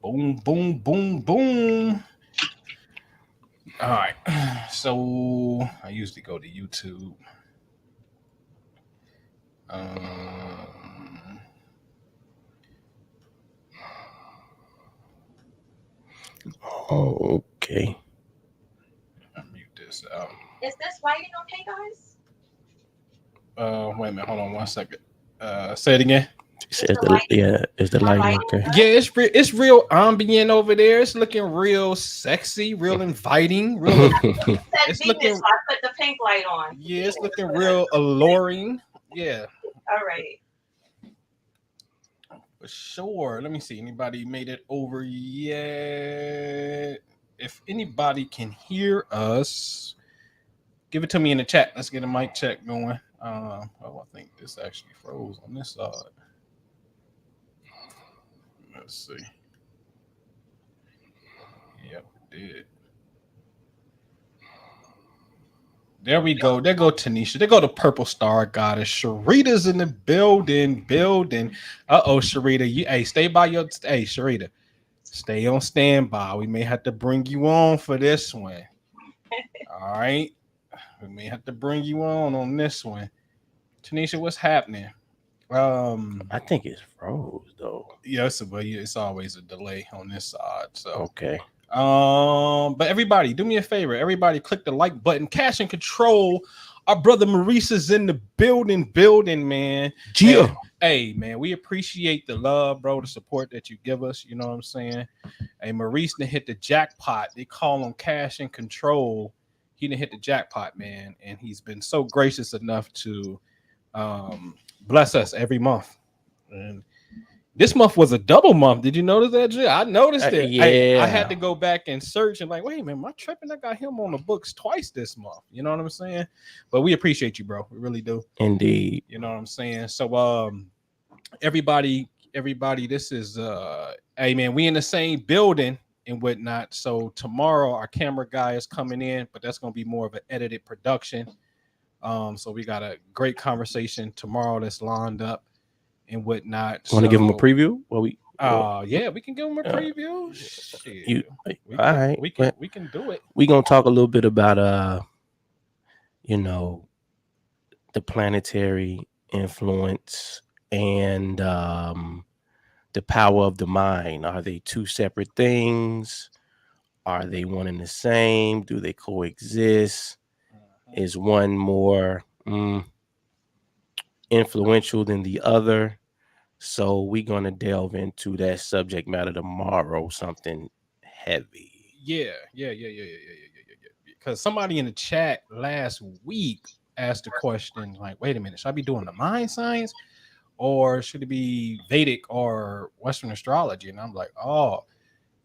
Boom, boom, boom, boom. All right. So I usually go to YouTube. Um, Oh, okay. I'll mute this out. Is this lighting okay, guys? Wait a minute. Hold on 1 second. Say it again. Is the light Is the my lighting lighting okay? Yeah, good? it's real ambient over there. It's looking real sexy, real inviting, real. It said It's Venus, looking. so I put the pink light on. Yeah, it's Venus, looking whatever. real alluring. Yeah, All right. for sure. Let me see. Anybody made it over yet? If anybody can hear us, give it to me in the chat. Let's get a mic check going. Oh, I think this actually froze on this side. Let's see. Yep, it did. There we go. There go Tanisha. There go the purple star goddess. Sharita's in the building. Uh-oh, Sharita. You stay by your Sharita. Stay on standby. We may have to bring you on for this one. All right. We may have to bring you on this one. Tanisha, what's happening? I think it's froze though. Yes, but it's always a delay on this side. So Okay. but everybody, do me a favor. Everybody click the like button. Cash and control. Our brother Maurice is in the building, man. Gia. Hey, man, we appreciate the love, bro, the support that you give us. You know what I'm saying? Hey, Maurice done hit the jackpot. They call him Cash and Control. He done hit the jackpot, man, and he's been so gracious enough to bless us every month. And this month was a double month. Did you notice that, Jay? I noticed it. I had Yeah. to go back and search and like, wait a minute, my tripping. I got him on the books twice this month. You know what I'm saying? But we appreciate you, bro. We really do. Indeed. You know what I'm saying? So everybody, this is hey man, we in the same building and whatnot. So tomorrow our camera guy is coming in, but that's gonna be more of an edited production. So we got a great conversation tomorrow that's lined up and whatnot. Want to give them a So preview? yeah, we can give them a uh, preview. Shit. you We all can right? we can do it. We gonna talk a little bit about you know, the planetary influence and the power of the mind. Are they two separate things? Are they one and the same? Do they coexist? Is one more influential than the other? So we're gonna delve into that subject matter tomorrow. Something heavy. Yeah. Because somebody in the chat last week asked a question like, "Wait a minute, should I be doing the mind science, or should it be Vedic or Western astrology?" And I'm like, "Oh,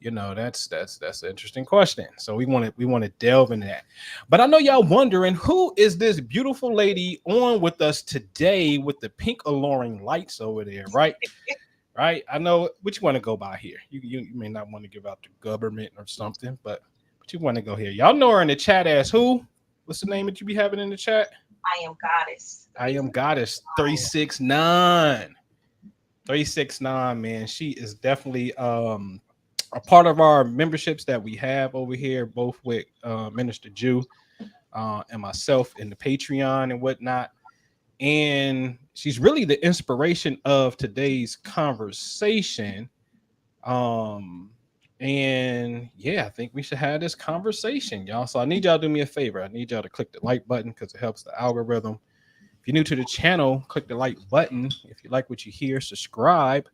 that's an interesting question." So we want to delve into that. But I know y'all wondering, who is this beautiful lady on with us today with the pink alluring lights over there, right? Right? I know what you want to go by here. You may not want to give out the government or something, but you want to go here. Y'all know her in the chat as who? What's the name that you be having in the chat? I am goddess. I am goddess 369. 369, man. She is definitely a part of our memberships that we have over here, both with Minister Jew and myself in the Patreon and whatnot. And she's really the inspiration of today's conversation. And yeah, I think we should have this conversation, y'all. So I need y'all to do me a favor. I need y'all to click the like button because it helps the algorithm. If you're new to the channel, click the like button. If you like what you hear, subscribe.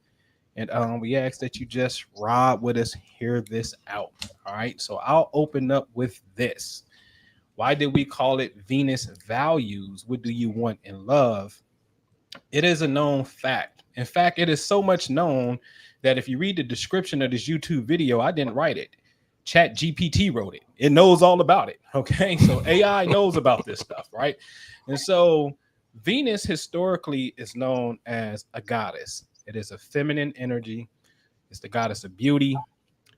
And we ask that you just ride with us, hear this out. All right. So I'll open up with this. Why did we call it Venus Values? What do you want in love? It is a known fact. In fact, it is so much known that if you read the description of this YouTube video, I didn't write it. Chat GPT wrote it. It knows all about it. Okay. So AI knows about this stuff, right? And so Venus historically is known as a goddess. It is a feminine energy. It's the goddess of beauty.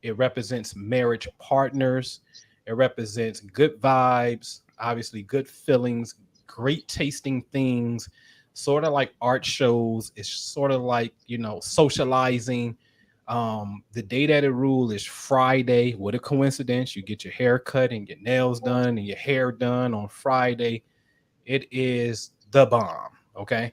It represents marriage partners. It represents good vibes, obviously good feelings, great tasting things, sort of like art shows. It's sort of like, socializing. The day that it rule is Friday. What a coincidence. You get your hair cut and your nails done and your hair done on Friday. It is the bomb. Okay.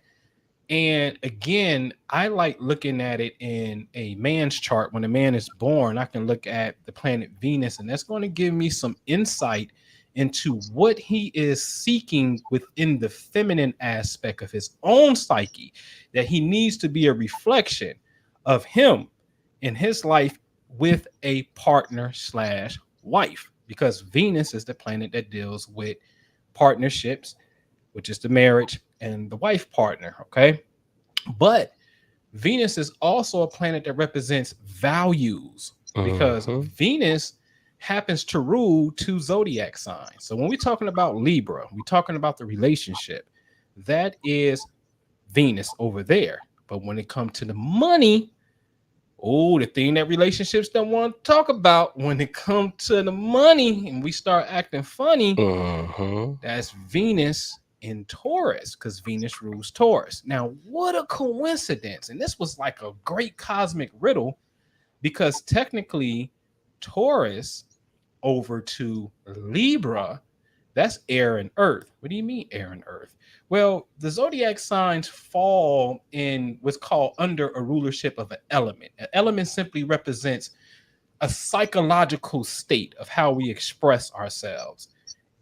And again, I like looking at it in a man's chart. When a man is born, I can look at the planet Venus, and that's going to give me some insight into what he is seeking within the feminine aspect of his own psyche, that he needs to be a reflection of him in his life with a partner slash wife, because Venus is the planet that deals with partnerships, which is the marriage and the wife partner. Okay. But Venus is also a planet that represents values, because Mm-hmm. Venus happens to rule two zodiac signs. So when we're talking about Libra, we're talking about the relationship. That is Venus over there. But when it comes to the money, oh, the thing that relationships don't want to talk about, when it comes to the money and we start acting funny, Mm-hmm. that's Venus in Taurus, because Venus rules Taurus. Now, what a coincidence. And this was like a great cosmic riddle, because technically, Taurus over to Libra, that's air and earth. What do you mean, air and earth? Well, the zodiac signs fall in what's called under a rulership of an element. An element simply represents a psychological state of how we express ourselves.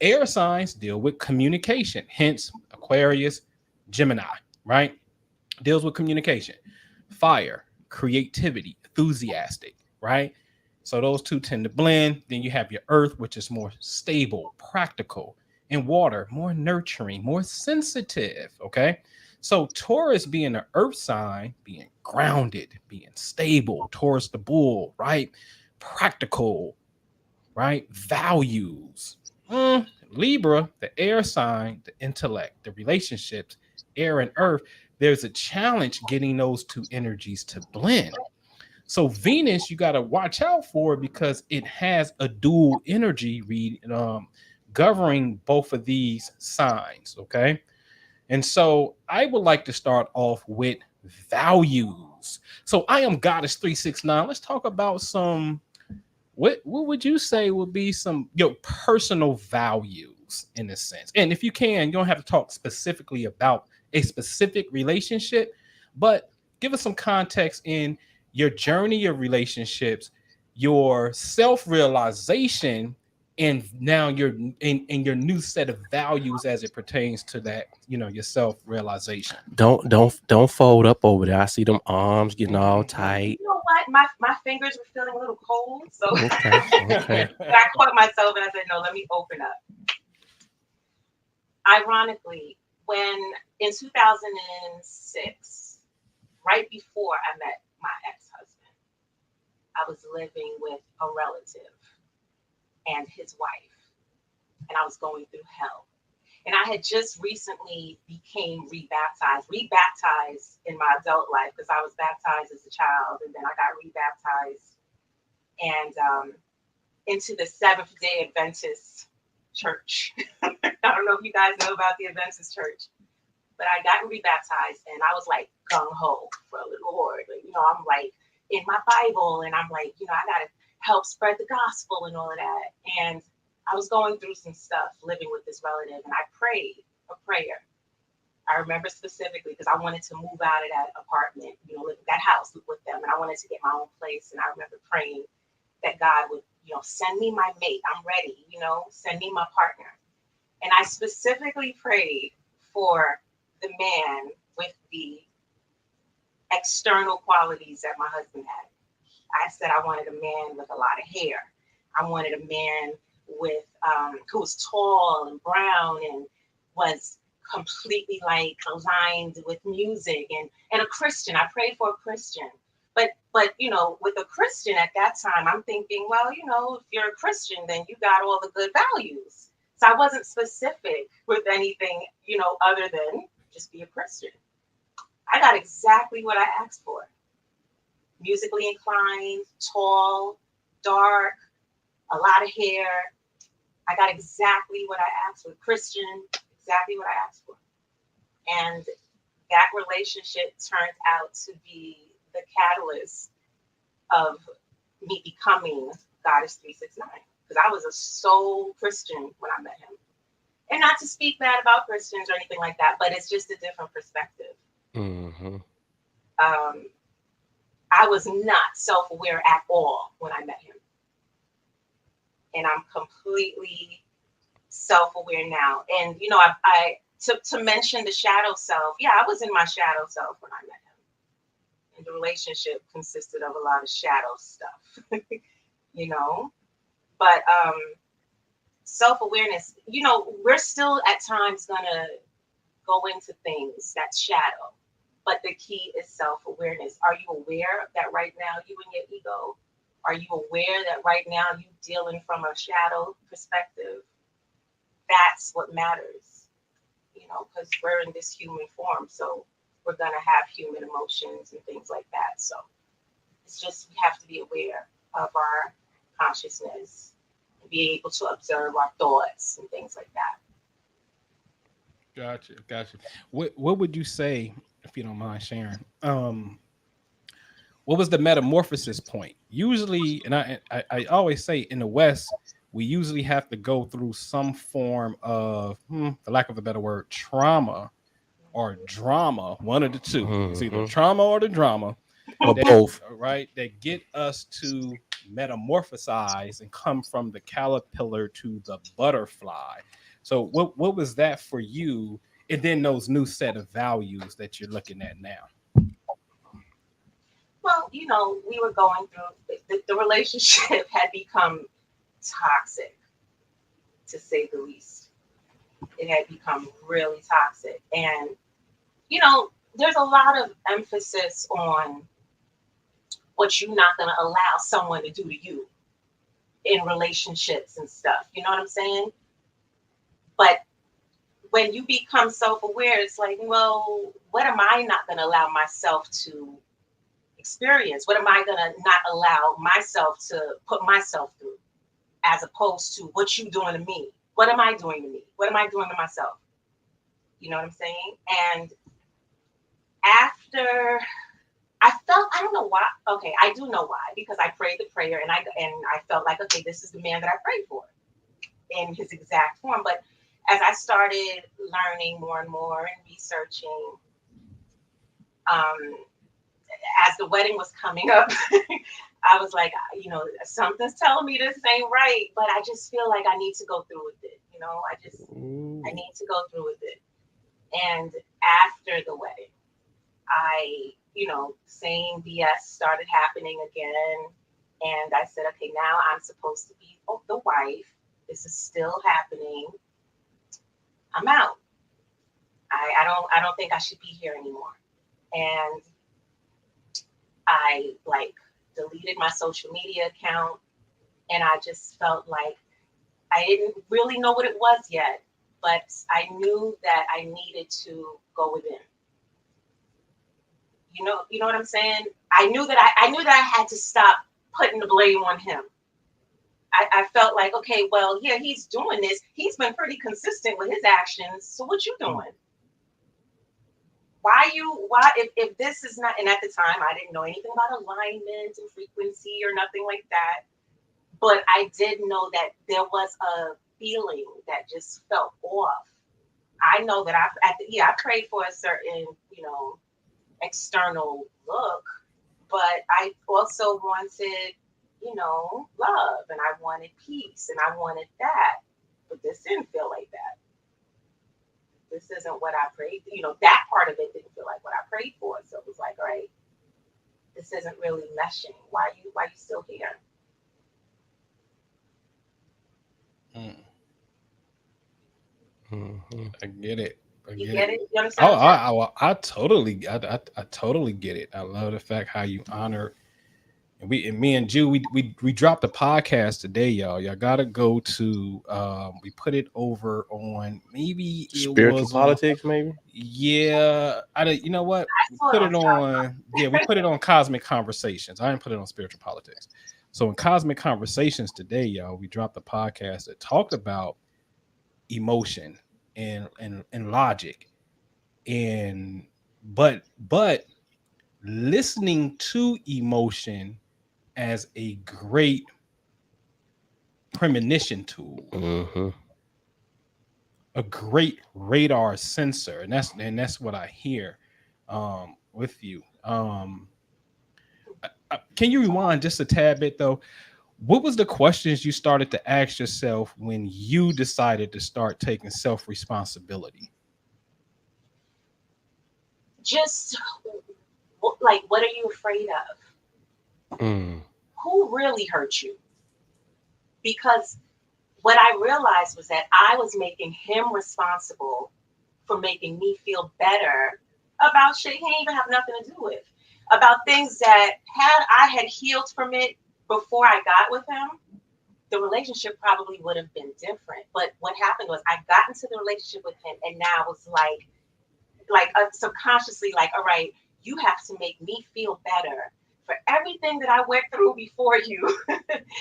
Air signs deal with communication, hence Aquarius, Gemini, right? Deals with communication. Fire, creativity, enthusiastic, right? So those two tend to blend. Then you have your earth, which is more stable, practical, and water, more nurturing, more sensitive, okay? So Taurus being an earth sign, being grounded, being stable, Taurus the bull, right? Practical, right? Values. Libra, the air sign, the intellect, the relationships, air and earth. There's a challenge getting those two energies to blend. So Venus, you got to watch out for, because it has a dual energy governing both of these signs. Okay. And so I would like to start off with values. So I am Goddess 369. Let's talk about some, what would you say would be some your personal values in a sense? And if you can, you don't have to talk specifically about a specific relationship, but give us some context in your journey of relationships, your self-realization, and now your in your new set of values as it pertains to that, your self-realization. Don't fold up over there. I see them arms getting all tight. You know what? My fingers were feeling a little cold, so Okay, okay. I caught myself and I said, "No, let me open up." Ironically, when in 2006, right before I met my ex-husband, I was living with a relative and his wife, and I was going through hell. And I had just recently became rebaptized in my adult life, because I was baptized as a child, and then I got rebaptized and into the Seventh Day Adventist Church. I don't know if you guys know about the Adventist Church, but I got rebaptized, and I was like gung ho for the Lord. I'm like in my Bible, and I'm like, I gotta help spread the gospel and all of that. And I was going through some stuff living with this relative, and I prayed a prayer. I remember specifically because I wanted to move out of that apartment, live in that house with them, and I wanted to get my own place. And I remember praying that God would, send me my mate. I'm ready, send me my partner. And I specifically prayed for the man with the external qualities that my husband had. I said I wanted a man with a lot of hair. I wanted a man with who was tall and brown and was completely like aligned with music and a Christian. I prayed for a Christian. But with a Christian at that time, I'm thinking, well, if you're a Christian, then you got all the good values. So I wasn't specific with anything, other than just be a Christian. I got exactly what I asked for. Musically inclined, tall, dark, a lot of hair. I got exactly what I asked for. Christian, exactly what I asked for. And that relationship turned out to be the catalyst of me becoming Goddess 369, because I was a soul Christian when I met him. And not to speak bad about Christians or anything like that, but it's just a different perspective. Mm-hmm. I was not self-aware at all when I met him. And I'm completely self-aware now. And, you know, I to mention the shadow self, yeah, I was in my shadow self when I met him. And the relationship consisted of a lot of shadow stuff, you know. But self-awareness, you know, we're still at times gonna go into things that's shadow. But the key is self-awareness. Are you aware that right now you and your ego? Are you aware that right now you dealing from a shadow perspective? That's what matters, you know, because we're in this human form. So we're gonna have human emotions and things like that. So it's just we have to be aware of our consciousness and be able to observe our thoughts and things like that. Gotcha. What would you say, if you don't mind sharing? What was the metamorphosis point? Usually, and I always say in the West, we usually have to go through some form of, for lack of a better word, trauma or drama, one of the two. It's either Mm-hmm. trauma or the drama, Or that, both. right, that get us to metamorphosize and come from the caterpillar to the butterfly. So what was that for you? And then those new set of values that you're looking at now. Well, you know, we were going through the relationship had become toxic, to say the least. It had become really toxic. And, you know, there's a lot of emphasis on what you're not going to allow someone to do to you in relationships and stuff. You know what I'm saying? But when you become self-aware, it's like, well, what am I not going to allow myself to experience? What am I going to not allow myself to put myself through, as opposed to what you doing to me? What am I doing to me? What am I doing to myself? You know what I'm saying? And after I felt, I don't know why. Okay, I do know why, because I prayed the prayer and I felt like, okay, this is the man that I prayed for in his exact form. But as I started learning more and more and researching, um, as the wedding was coming up, I was like, you know, something's telling me this ain't right, but I just feel like I need to go through with it. You know, I need to go through with it. And after the wedding, you know, same BS started happening again. And I said, okay, now I'm supposed to be the wife. This is still happening. I'm out. I don't think I should be here anymore. And I like deleted my social media account, and I just felt like I didn't really know what it was yet, but I knew that I needed to go within. You know what I'm saying? I knew that I had to stop putting the blame on him. I felt like, okay, well, yeah, he's doing this. He's been pretty consistent with his actions. So what you doing? Why if this is not, and at the time I didn't know anything about alignment and frequency or nothing like that. But I did know that there was a feeling that just felt off. I know that I prayed for a certain, you know, external look, but I also wanted, you know, love, and I wanted peace, and I wanted that. But this didn't feel like that. This isn't what I prayed. You know, that part of it didn't feel like what I prayed for. So it was like, all right, this isn't really meshing. Why you still here? Mm, Mm-hmm. I get it. I You get get it. it? You understand Oh, what I'm saying? I totally get it. I love the fact how you honor. And me and Jew, we dropped the podcast today, y'all. Y'all gotta go to. We put it over on, maybe it Spiritual was on. politics, maybe. Yeah, I did. You know what? I We saw it put on it on. Yeah, we put it on Cosmic Conversations. I didn't put it on Spiritual Politics. So in Cosmic Conversations today, y'all, we dropped the podcast that talked about emotion and logic, and but listening to emotion as a great premonition tool, Mm-hmm. a great radar sensor, and that's what I hear with you. Can you rewind just a tad bit though? What was the questions you started to ask yourself when you decided to start taking self responsibility? Just like, what are you afraid of? Mm. Who really hurt you? Because what I realized was that I was making him responsible for making me feel better about shit he didn't even have nothing to do with, about things that had I had healed from it before I got with him, the relationship probably would have been different. But what happened was I got into the relationship with him, and now it's like subconsciously like, all right, you have to make me feel better for everything that I went through before you.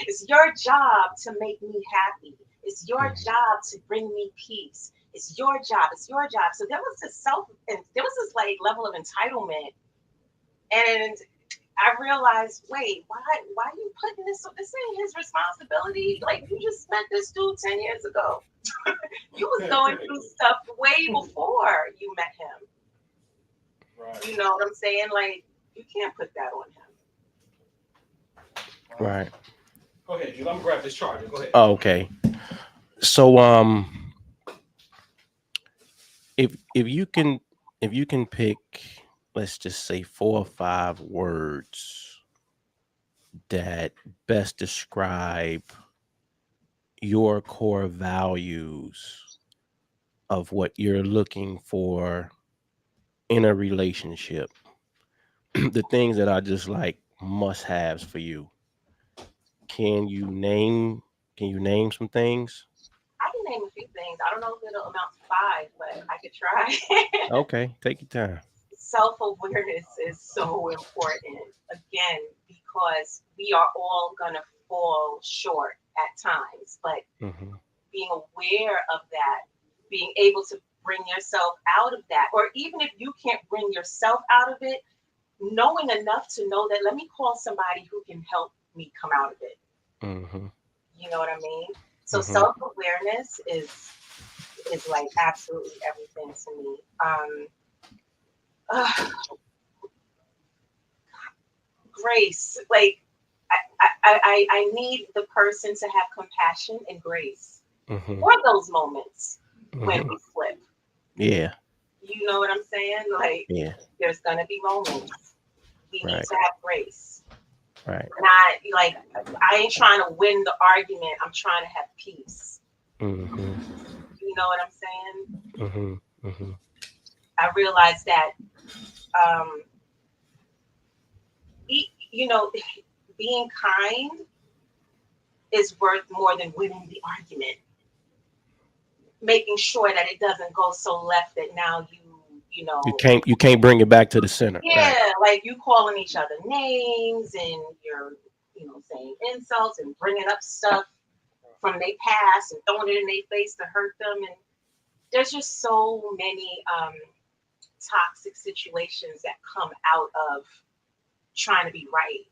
It's your job to make me happy. It's your Mm. job to bring me peace. It's your job. It's your job. So there was this and there was this like level of entitlement, and I realized, wait, why are you putting this? This ain't his responsibility. Like, you just met this dude 10 years ago. You was going through stuff way before you met him. You Right. know what I'm saying? Like, you can't put that on him. Right. Go ahead, Jude. I'm gonna grab this charger. Go ahead. Oh, okay. So if you can pick, let's just say 4 or 5 words that best describe your core values of what you're looking for in a relationship, the things that are just like must haves for you. Can you name can you name some things? I can name a few things. I don't know if it'll amount to five, but I could try. Okay, take your time. Self awareness is so important. Again, because we are all going to fall short at times, but Hmm. being aware of that, being able to bring yourself out of that, or even if you can't bring yourself out of it, knowing enough to know that let me call somebody who can help me come out of it. Hmm. You know what I mean? So Hmm. self-awareness is like absolutely everything to me. Uh, Grace, like I need the person to have compassion and grace Hmm. for those moments when Hmm. we slip. Yeah. You know what I'm saying? Like, Yeah. there's gonna be moments we need Right. to have grace. Right. Not like I ain't trying to win the argument. I'm trying to have peace. Hmm. You know what I'm saying? Hmm. Hmm. I realized that um, you know, being kind is worth more than winning the argument. Making sure that it doesn't go so left that now you know, You can't bring it back to the center. Right. yeah, like you calling each other names and you're, saying insults and bringing up stuff from their past and throwing it in their face to hurt them. And there's just so many toxic situations that come out of trying to be right.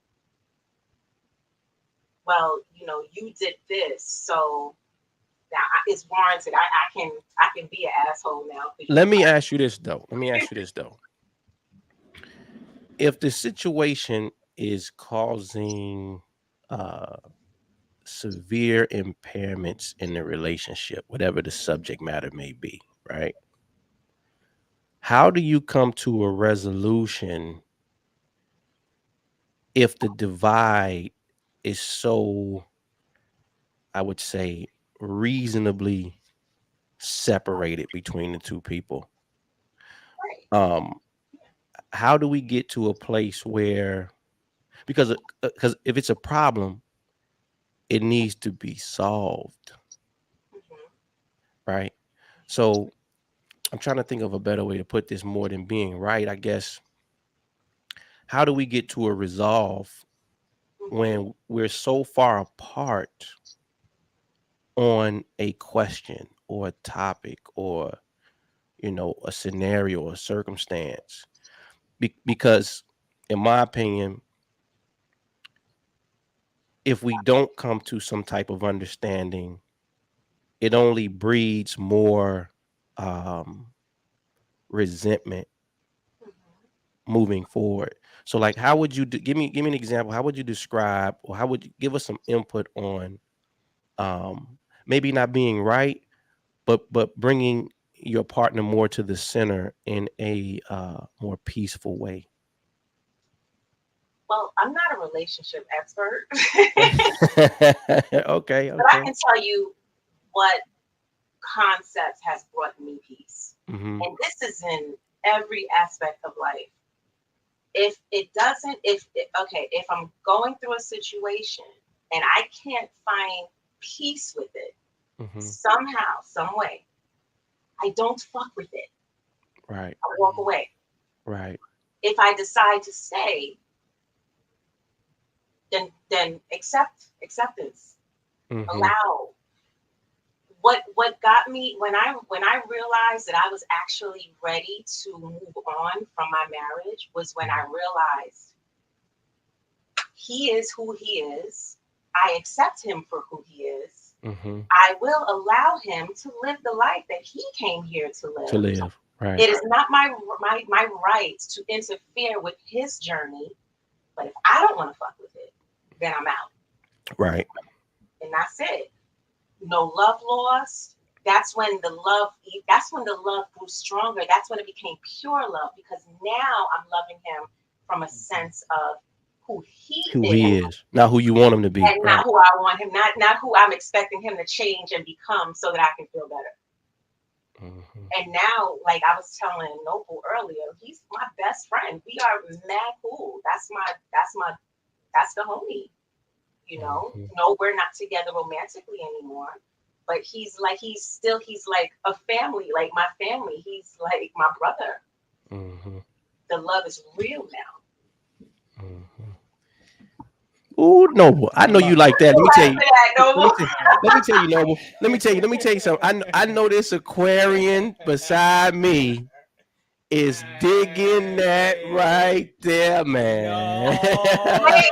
Well, you did this, so now it's warranted. I can be an asshole now because you Let me tried. ask you this though. Let me ask you this though. If the situation is causing uh severe impairments in the relationship, whatever the subject matter may be, right? How do you come to a resolution if the divide is so, I would say, reasonably separated between the two people? Right. Um, how do we get to a place where, because if it's a problem, it needs to be solved, Hmm. right? So I'm trying to think of a better way to put this more than being right, I guess. How do we get to a resolve Hmm. when we're so far apart on a question or a topic or a scenario or circumstance? Because in my opinion, if we don't come to some type of understanding, it only breeds more um, resentment Mhm. moving forward. So, like, how would you give me an example? How would you describe, or how would you give us some input on maybe not being right, but bringing your partner more to the center in a more peaceful way? Well, I'm not a relationship expert, Okay, but I okay. can tell you what concepts has brought me peace. Hmm. And this is in every aspect of life. If it doesn't, okay, if I'm going through a situation and I can't find peace with it, Hmm. somehow, some way, I don't fuck with it. Right, I walk away. right. If I decide to stay, then acceptance, Hmm. allow. What got me when I realized that I was actually ready to move on from my marriage was when I realized he is who he is. I accept him for who he is. Hmm. I will allow him to live the life that he came here to To live. live, right, It is not my right to interfere with his journey. But if I don't want to fuck with it, then I'm out. right. And that's it. No love lost. That's when the love grew stronger. That's when it became pure love because now I'm loving him from a sense of who he Who is he is, not who you want him to be. and not Right. who I want him, not who I'm expecting him to change and become so that I can feel better. Hmm. And now, like I was telling Noble earlier, he's my best friend. We are mad cool. That's the homie. Hmm. No, we're not together romantically anymore. But he's like a family, like my family. He's like my brother. Hmm. The love is real now. Hmm. Ooh, Noble. I know you like that. Let me tell you. After that, Let me Noble. tell, let me tell you, Noble. Let me tell you something. I know this Aquarian beside me is digging that right there, man. Wait.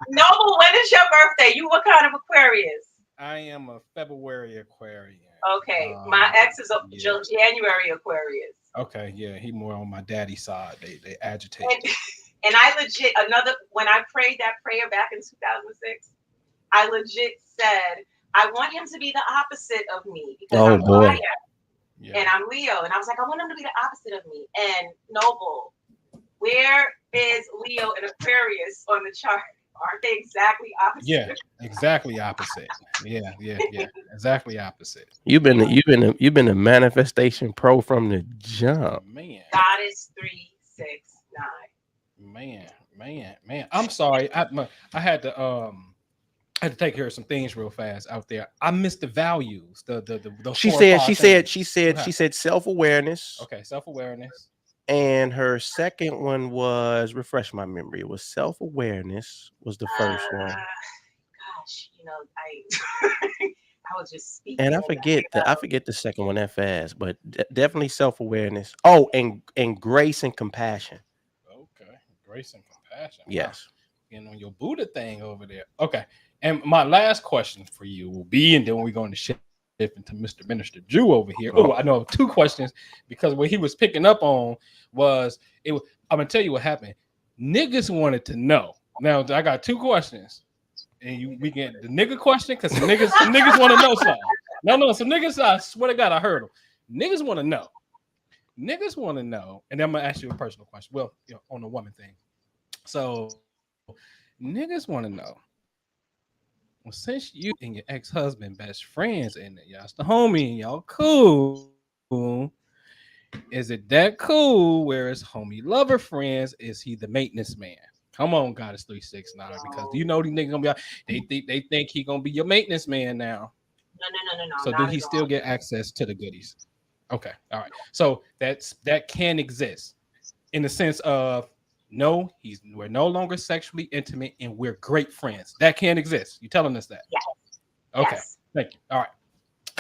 Noble, when is your birthday? You what kind of Aquarius? I am a February Aquarian. Okay, my ex is a Yeah. January Aquarius. Okay, yeah, he more on my daddy's side. They agitate. And and I legit when I prayed that prayer back in 2006, I legit said I want him to be the opposite of me because Oh I'm boy. fire Yeah. and I'm Leo, and I was like I want him to be the opposite of me. And Noble, where is Leo and Aquarius on the chart? Aren't they exactly opposite? Yeah, exactly opposite. Yeah. Exactly opposite. You've been a manifestation pro from the jump. Man, Goddess 369. man. I'm sorry. I had to I had to take care of some things real fast out there. I missed the values, the She four or said, five she said, things. she What said, she happened? said self-awareness. Okay, self awareness. And her second one was, refresh my memory. It was self-awareness was the first one. Gosh, I was just And speaking I and forget the second one that fast, but definitely self-awareness. Oh, and grace and compassion. Okay, grace and compassion. Wow, Yes. getting on your Buddha thing over there. Okay, and my last question for you will be, and then we're going to shift into Mr. Minister Jew over here. Oh, I Oh, know two questions because what he was picking up on was it. I'm gonna tell you what happened. Niggas wanted to know. Now I got two questions, and we get the nigga question because some niggas want to know something. No, some niggas. I swear to God, I heard them. Niggas want to know. Niggas want to know, and then I'm gonna ask you a personal question. Well, on the woman thing. So, niggas want to know. Well, since you and your ex-husband best friends and y'all's the homie and y'all cool, is it that cool? Where it's homie lover friends? Is he the maintenance man? Come on, Goddess 369. Because do you know these niggas gonna be they think he gonna be your maintenance man now. no, So do not he at still all. get access to the goodies? Okay, all right. So that can exist in the sense of no, we're no longer sexually intimate and we're great friends. That can exist. You telling us that? Yes, Okay, yes. thank you. All right.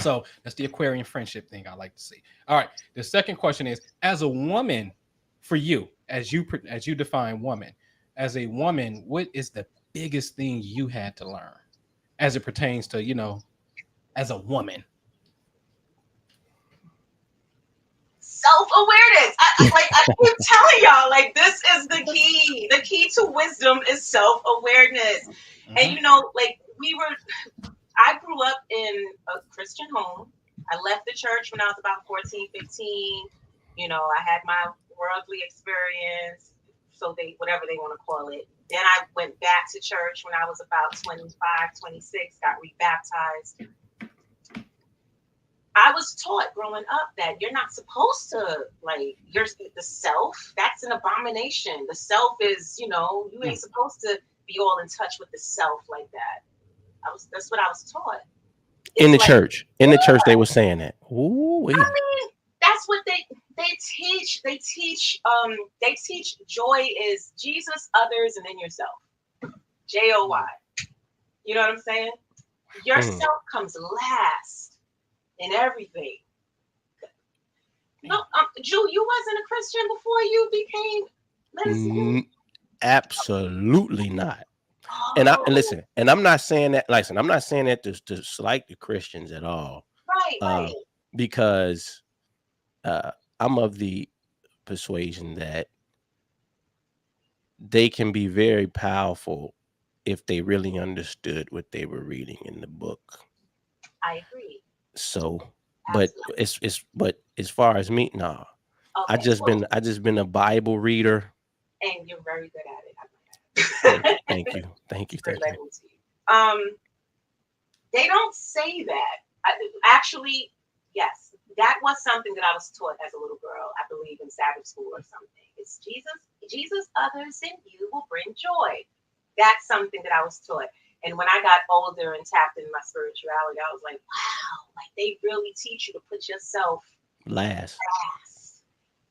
So that's the Aquarian friendship thing I like to see. All right. The second question is, as a woman, for you, as you define woman, as a woman, what is the biggest thing you had to learn as it pertains to, as a woman? Self-awareness. I keep telling y'all, like, this is the key. The key to wisdom is self-awareness. And Mhm. like, I grew up in a Christian home. I left the church when I was about 14, 15. I had my worldly experience, so whatever they want to call it. Then I went back to church when I was about 25, 26, got rebaptized. I was taught growing up that you're not supposed to, like, the self, that's an abomination. The self is, you ain't supposed to be all in touch with the self like that. That's what I was taught. In It's the like, church. In the church, they were saying that. Ooh, I mean, that's what they teach. They teach joy is Jesus, others, and then yourself. JOY. You know what I'm saying? Yourself comes last in everything. No, Drew, you wasn't a Christian before you became minister? Absolutely not. Oh, And listen, and I'm not saying that. Listen, I'm not saying that to slight the Christians at all. right. Because I'm of the persuasion that they can be very powerful if they really understood what they were reading in the book. I agree. So, Absolutely. but as far as me, nah. Okay, I just been a Bible reader. And you're very good at it. Thank you. They don't say that. Actually, yes, that was something that I was taught as a little girl. I believe in Sabbath school or something. It's Jesus, others, and you will bring joy. That's something that I was taught. And when I got older and tapped into my spirituality, I was like, wow, like they really teach you to put yourself last.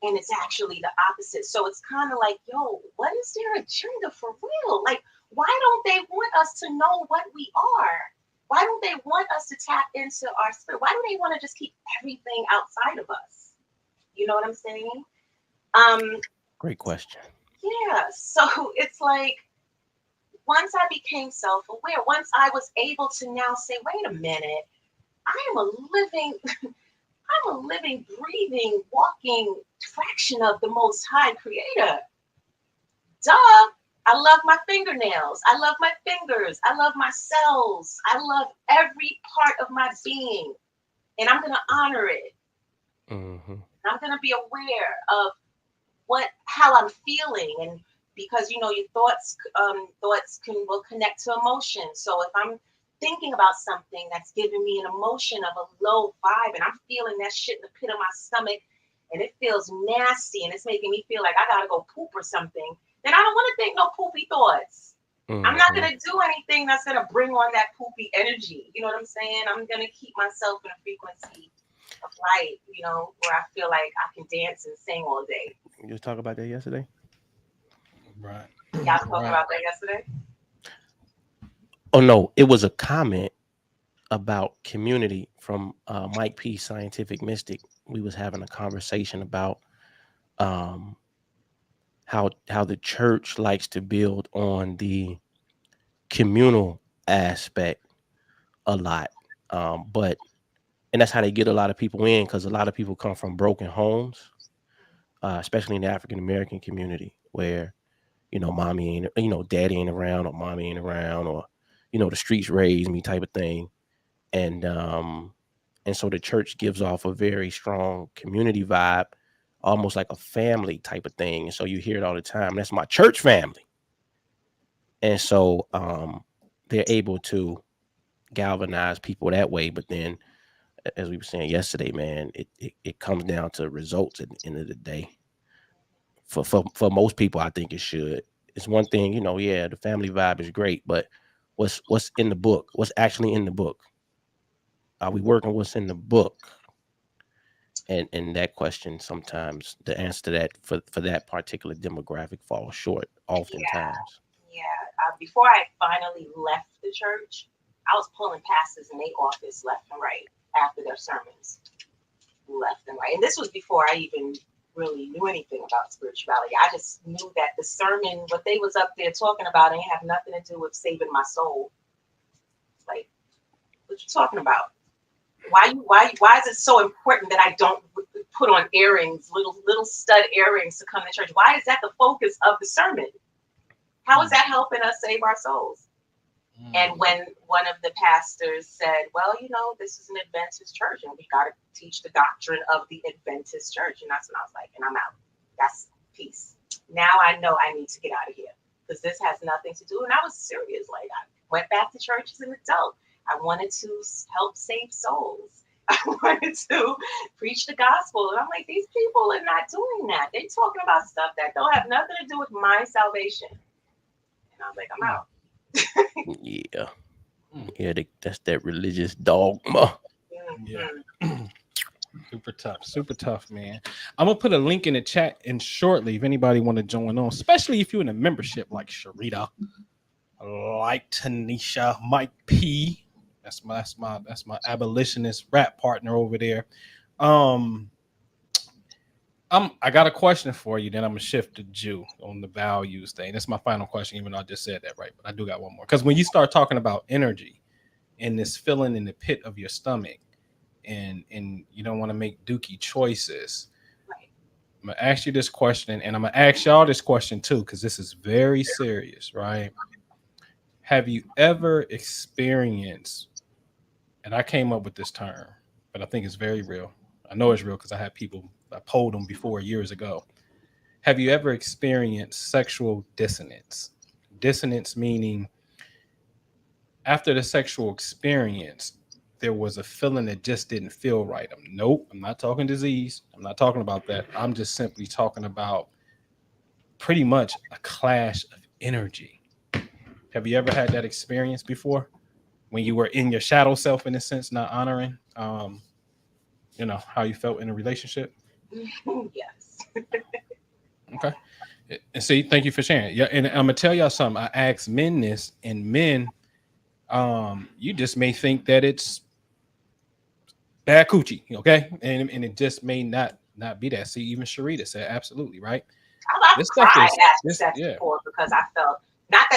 And it's actually the opposite. So it's kind of like, yo, what is their agenda for real? Like, why don't they want us to know what we are? Why don't they want us to tap into our spirit? Why do they want to just keep everything outside of us? You know what I'm saying? Great question. Yeah. So it's like, once I became self-aware, once I was able to now say, wait a minute, I'm a living, breathing, walking fraction of the Most High Creator. Duh. I love my fingernails. I love my fingers. I love my cells. I love every part of my being. And I'm going to honor it. Mm-hmm. I'm going to be aware of how I'm feeling. And because, your thoughts will connect to emotion. So if I'm thinking about something that's giving me an emotion of a low vibe and I'm feeling that shit in the pit of my stomach and it feels nasty and it's making me feel like I gotta go poop or something, then I don't want to think no poopy thoughts. Mm-hmm. I'm not gonna do anything that's gonna bring on that poopy energy. You know what I'm saying? I'm gonna keep myself in a frequency of light, where I feel like I can dance and sing all day. You talk about that yesterday? Right. Y'all talked about that yesterday? Oh no, it was a comment about community from Mike P. Scientific Mystic. We was having a conversation about how the church likes to build on the communal aspect a lot, and that's how they get a lot of people in, because a lot of people come from broken homes, especially in the African American community, where mommy ain't, daddy ain't around, or mommy ain't around, or the streets raised me type of thing. And so the church gives off a very strong community vibe, almost like a family type of thing. And so you hear it all the time. That's my church family. And so they're able to galvanize people that way. But then, as we were saying yesterday, man, it comes down to results at the end of the day. For most people, I think it should. It's one thing, the family vibe is great, but what's in the book? What's actually in the book? Are we working what's in the book? And that question, sometimes the answer to that for that particular demographic falls short oftentimes. Yeah. Before I finally left the church, I was pulling pastors in their office left and right after their sermons, left and right. And this was before I even really knew anything about spirituality. I just knew that the sermon, what they was up there talking about, ain't have nothing to do with saving my soul. Like, what you talking about? Why is it so important that I don't put on earrings, little stud earrings to come to church? Why is that the focus of the sermon? How is that helping us save our souls? And when one of the pastors said, well, this is an Adventist church and we got to teach the doctrine of the Adventist church. And that's when I was like, and I'm out. That's peace. Now I know I need to get out of here because this has nothing to do. And I was serious. Like, I went back to church as an adult. I wanted to help save souls. I wanted to preach the gospel. And I'm like, these people are not doing that. They're talking about stuff that don't have nothing to do with my salvation. And I was like, I'm out. Yeah. Yeah, that's that religious dogma. Yeah. Super tough, man. I'm gonna put a link in the chat and shortly if anybody want to join on, especially if you're in a membership like Sharita, like Tanisha, Mike P. That's my abolitionist rap partner over there. I got a question for you. Then I'm gonna shift to Jew on the values thing. That's my final question, even though I just said that right. But I do got one more because when you start talking about energy and this feeling in the pit of your stomach, and you don't want to make dookie choices. I'm gonna ask you this question, and I'm gonna ask y'all this question too, because this is very serious, right? Have you ever experienced, and I came up with this term, but I think it's very real. I know it's real because I polled them before years ago. Have you ever experienced sexual dissonance? Dissonance meaning after the sexual experience, there was a feeling that just didn't feel right. I'm not talking disease. I'm not talking about that. I'm just simply talking about pretty much a clash of energy. Have you ever had that experience before when you were in your shadow self, in a sense, not honoring, how you felt in a relationship? Yes. Okay. And see, thank you for sharing. Yeah, and I'm gonna tell y'all something. I asked men this, and men, you just may think that it's bad coochie, okay, and it just may not be that. See, even Sharita said absolutely right. I've This stuff cried is after this, sex yeah, before because I felt not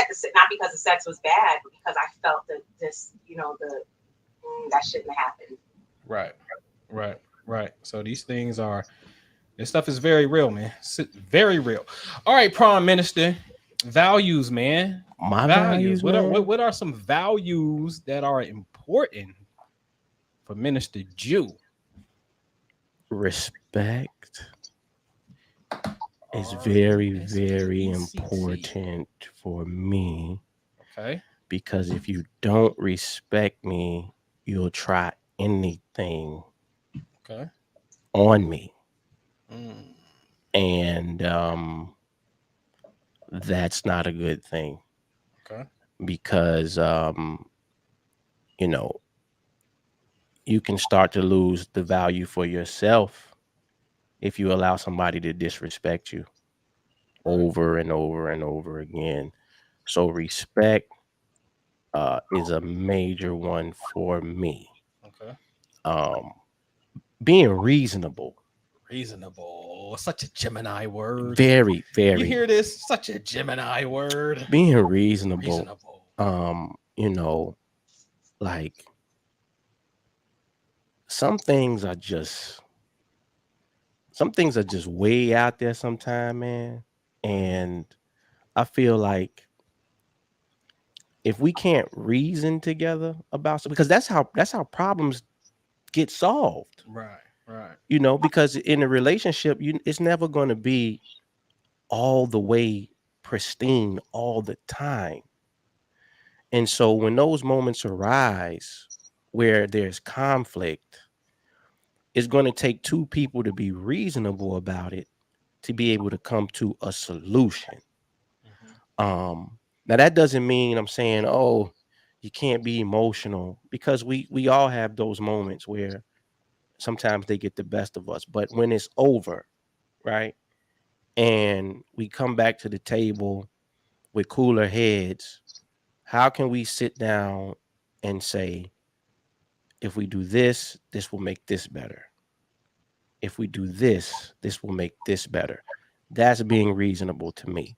because the sex was bad, but because I felt that that shouldn't have happened. right, right. So this stuff is very real, man. Very real. All right, Prime Minister, values, man. My Values. values, man. What are some values that are important for Minister Jew? Respect is very, very RESPECT. important for me Okay. because if you don't respect me, you'll try anything Okay. on me. Mm, And that's not a good thing okay. because, you know, you can start to lose the value for yourself if you allow somebody to disrespect you Right. over and over and over again. So respect is a major one for me. Okay. Um, being reasonable, Reasonable. Such a Gemini word. very, You very hear this? Such a Gemini word. being reasonable. Reasonable. You know, like some things are just way out there sometime, man. And I feel like if we can't reason together about something, because that's how problems get solved. Right. Right. Because in a relationship, it's never going to be all the way pristine all the time. And so when those moments arise where there's conflict, it's going to take two people to be reasonable about it to be able to come to a solution. Now that doesn't mean I'm saying, oh, you can't be emotional, because we all have those moments where sometimes they get the best of us. But when it's over, right, and we come back to the table with cooler heads, how can we sit down and say, if we do this, this will make this better? if we do this, this will make this better. That's being reasonable to me.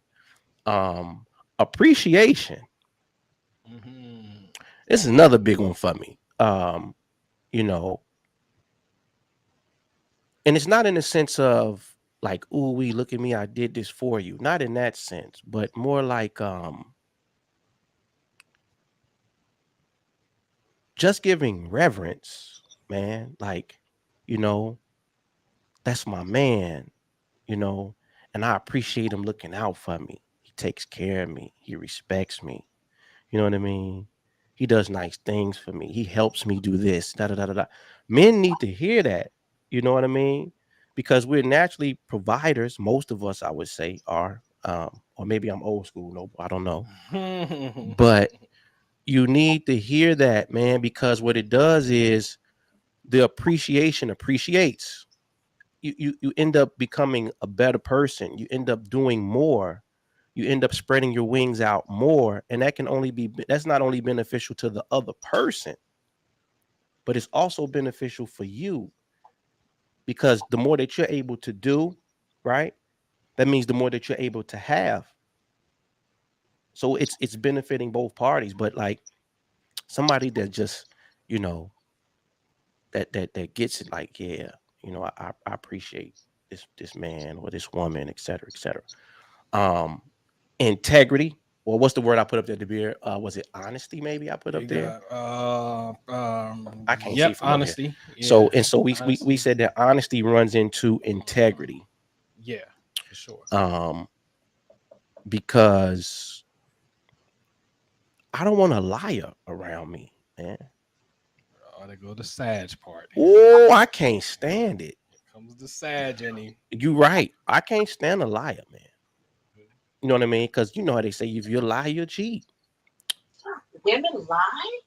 Appreciation. Mhm. This is another big one for me. You know, and it's not in the sense of like, ooh, we look at me, I did this for you. Not in that sense, but more like just giving reverence, man. Like, you know, that's my man, you know, and I appreciate him looking out for me. He takes care of me. He respects me. You know what I mean? He does nice things for me. He helps me do this. Da da da da da. Men need to hear that. You know what I mean? Because we're naturally providers. Most of us, I would say, are. Or maybe I'm old school. No, I don't know. But you need to hear that, man, because what it does is the appreciation appreciates. You end up becoming a better person. You end up doing more. You end up spreading your wings out more, and that's not only beneficial to the other person, but it's also beneficial for you, because the more that you're able to do, right, that means the more that you're able to have. So it's benefiting both parties. But like somebody that just, you know, that gets it, like, yeah, you know, I appreciate this man or this woman, et cetera, et cetera. um Integrity, or what's the word I put up there, the beer, was it honesty? Maybe I put You up there. got I can't see yep, from over here. honesty. Yeah. So, and so we Honesty. said that honesty runs into Mhm. integrity. Yeah, for sure. um because I don't want a liar around me, man. Oh, they go the Sag part. Oh, I can't stand it. Here comes the Sag in him. You right, I can't stand a liar, man. You know what I mean? Because you know how they say, if you lie, you cheat. Women lie?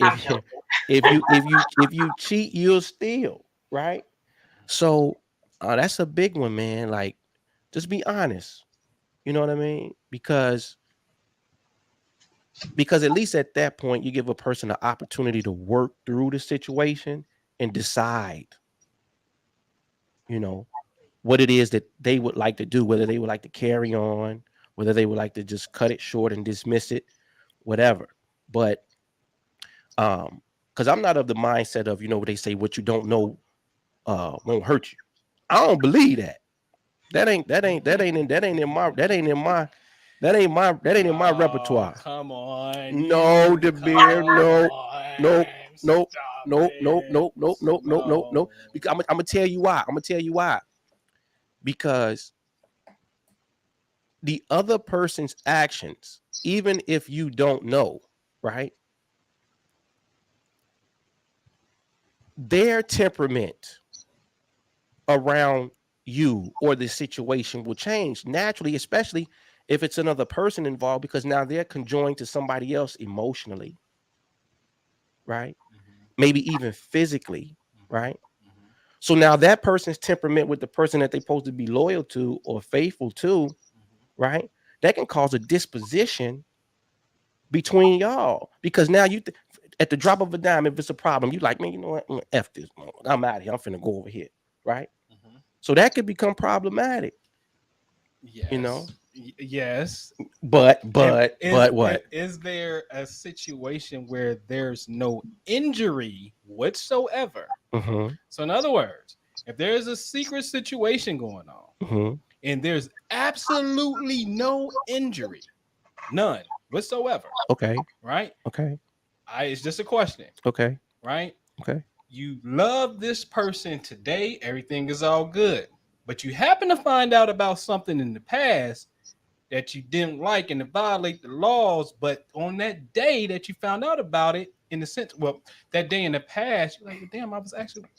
I'm If joking. if you cheat, you'll steal, right? So that's a big one, man. Like, just be honest. You know what I mean? Because at least at that point, you give a person an opportunity to work through the situation and decide, you know, what it is that they would like to do, whether they would like to carry on, whether they would like to just cut it short and dismiss it, whatever. But because I'm not of the mindset of, you know, what they say, what you don't know won't hurt you. I don't believe that. That ain't in my Oh, repertoire. come on, No, you. the Come beer, no, nope, on. nope, Stop nope, nope, it. nope, nope, nope, nope, nope, nope. No. Because I'm gonna tell you why. I'm gonna tell you why. Because the other person's actions, even if you don't know, right? Their temperament around you or the situation will change naturally, especially if it's another person involved, because now they're conjoined to somebody else emotionally, right? Mhm, Maybe even physically, mhm, right? mhm, So now that person's temperament with the person that they're supposed to be loyal to or faithful to, mhm. right? That can cause a disposition between y'all, because now at the drop of a dime, if it's a problem, you like, man, you know what? F this. I'm out of here. I'm finna go over here, right? Mhm. So that could become problematic, you know. Yes. Yes. But If but but what? is there a situation where there's no injury whatsoever? Mm-hmm. So in other words, if there's a secret situation going on Mm-hmm. and there's absolutely no injury, none whatsoever, Okay. right? Okay. It's just a question, Okay. right? Okay. You love this person today, everything is all good. But you happen to find out about something in the past that you didn't like and to violate the laws. But on that day that you found out about it, in the sense, well, that day in the past, you're like, well, damn,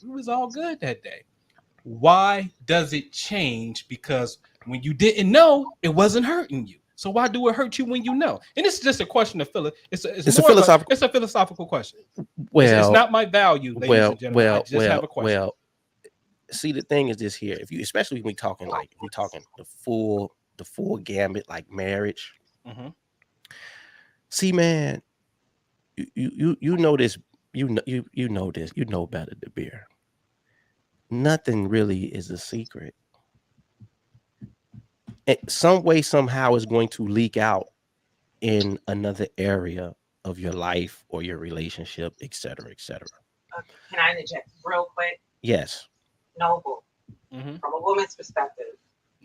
we was all good that day. Why does it change? Because when you didn't know, it wasn't hurting you. So why do it hurt you when you know? And this is just a question of it's It's a more of a philosophical. it's a philosophical question. It's Well, not my value, ladies well, and gentlemen. I well, just have well, a question. well. See, the thing is this here. If you, especially when we talking, like, if we talking the full gambit, like marriage. Mm-hmm. See, man, you know this. You know this. You know better, the beer. nothing really is a secret. Some way, somehow, is going to leak out in another area of your life or your relationship, etc., etc. Okay, can I interject real quick? Yes. Noble, Mm-hmm. from a woman's perspective,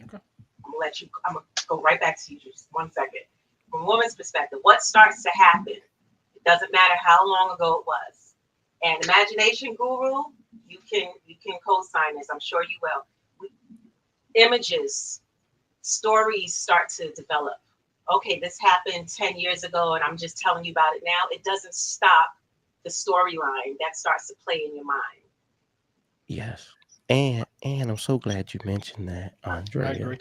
Okay. I'm gonna go right back to you just 1 second. From a woman's perspective, what starts to happen? It doesn't matter how long ago it was. And imagination guru, you can co-sign this. I'm sure you will. Images, stories start to develop. Okay, this happened 10 years ago, and I'm just telling you about it now. It doesn't stop the storyline that starts to play in your mind. Yes. And I'm so glad you mentioned that, I Andrea. agree.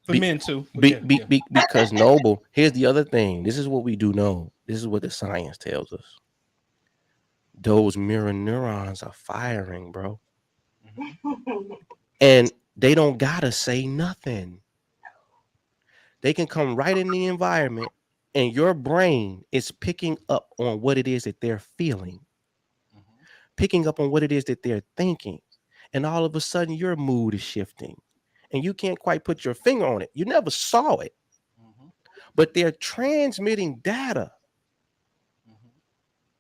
For Be, men too. But yeah, yeah. because Noble, here's the other thing. This is what we do know. This is what the science tells us. Those mirror neurons are firing, bro. And they don't gotta say nothing. They can come right in the environment, and your brain is picking up on what it is that they're feeling, Mm-hmm. picking up on what it is that they're thinking. And all of a sudden, your mood is shifting. And you can't quite put your finger on it. You never saw it, Mm-hmm. but they're transmitting data, Mm-hmm.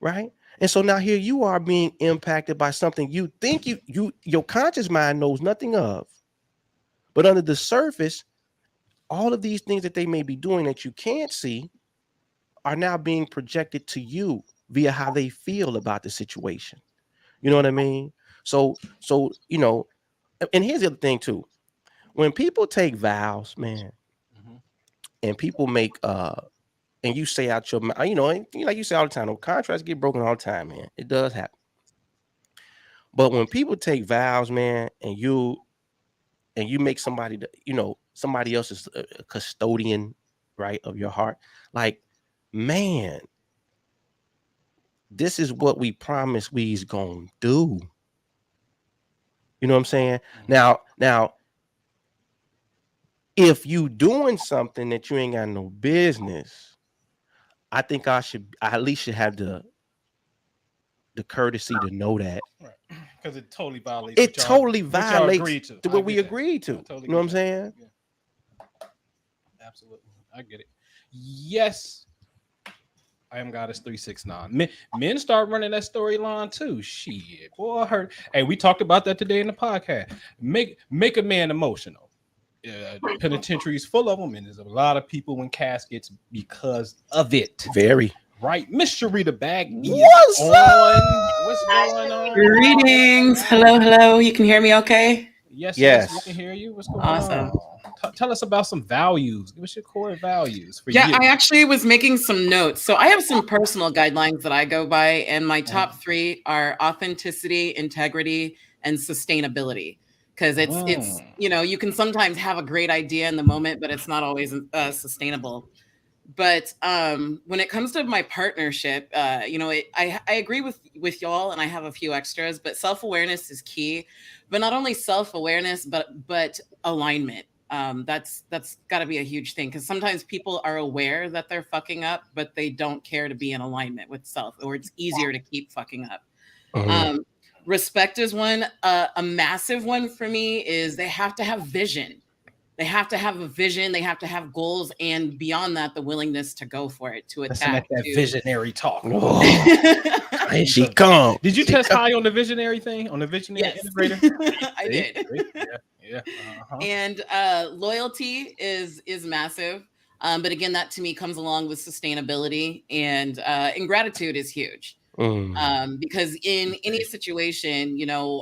right? And so now here you are being impacted by something you think your conscious mind knows nothing of. But under the surface, all of these things that they may be doing that you can't see are now being projected to you via how they feel about the situation. You know what I mean? So, and here's the other thing too. When people take vows, man, Mm-hmm. and people make and you say out your mouth, like you say all the time, contracts get broken all the time, man. It does happen. But when people take vows, man, and you make somebody, somebody else's a custodian, right, of your heart, like, man, this is what we promised we's gonna do. You know what I'm saying? Mm-hmm. Now, if you doing something that you ain't got no business, I think I at least should have the courtesy to know that. Right. Because it totally violates It totally what y'all violates agreed to. I what we get that. agreed I to. totally You know what get I'm that. saying? Yeah. Absolutely. I get it. Yes. I am Goddess 369. Men start running that storyline too. Shit. Boy, I heard. Hey, we talked about that today in the podcast. Make a man emotional. The penitentiary is full of them, and there's a lot of people in caskets because of it. Very. Right, Miss Sharita Bag is What's on. up? What's going on? Greetings. Hello, hello. You can hear me okay? Yes, yes, we can Yes. hear you. What's going Awesome. on? Tell us about some values. What's your core values for Yeah, you? I actually was making some notes. So I have some personal guidelines that I go by, and my top three are authenticity, integrity, and sustainability. Because it's Mm. you can sometimes have a great idea in the moment, but it's not always sustainable. But when it comes to my partnership, I agree with y'all, and I have a few extras. But self-awareness is key. But not only self-awareness, but alignment. That's got to be a huge thing, because sometimes people are aware that they're fucking up, but they don't care to be in alignment with self, or it's easier to keep fucking up. Mhm. Um, Respect is one. A massive one for me is they have to have vision. They have to have a vision. They have to have goals, and beyond that, the willingness to go for it, to Listen at attack. that visionary talk. Oh, here she come. Did you She test come. high on the visionary thing? On the visionary Yes, integrator? I See? did. See? Yeah, yeah. Uh-huh. And loyalty is massive. But again, that to me comes along with sustainability, and gratitude is huge. Mm. Because in any situation,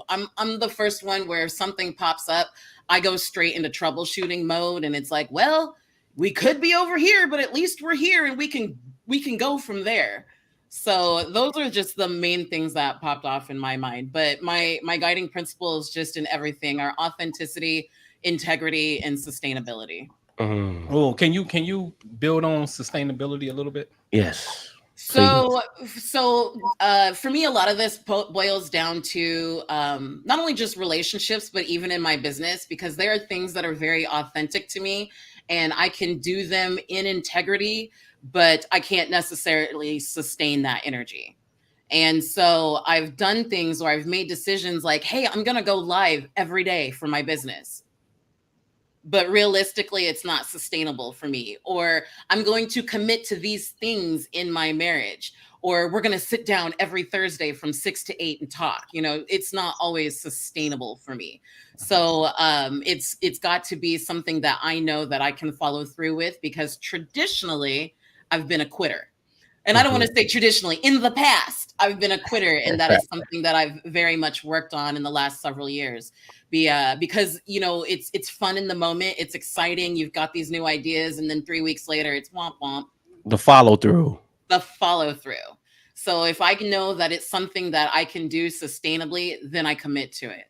I'm the first one where if something pops up, I go straight into troubleshooting mode, and it's like, well, we could be over here, but at least we're here, and we can go from there. So those are just the main things that popped off in my mind. But my guiding principles, just in everything, are authenticity, integrity, and sustainability. Mm. Oh, can you build on sustainability a little bit? Yes, please. So for me, a lot of this boils down to not only just relationships, but even in my business, because there are things that are very authentic to me, and I can do them in integrity, but I can't necessarily sustain that energy. And so I've done things where I've made decisions like, hey, I'm going to go live every day for my business. But realistically, it's not sustainable for me. Or I'm going to commit to these things in my marriage. Or we're going to sit down every Thursday from 6 to 8 and talk. You know, it's not always sustainable for me. So it's got to be something that I know that I can follow through with, because traditionally I've been a quitter. And I don't want to say traditionally, in the past, I've been a quitter. And that is something that I've very much worked on in the last several years. Because, you know, it's fun in the moment. It's exciting. You've got these new ideas. And then 3 weeks later, it's womp womp. The follow through. The follow through. So if I know that it's something that I can do sustainably, then I commit to it.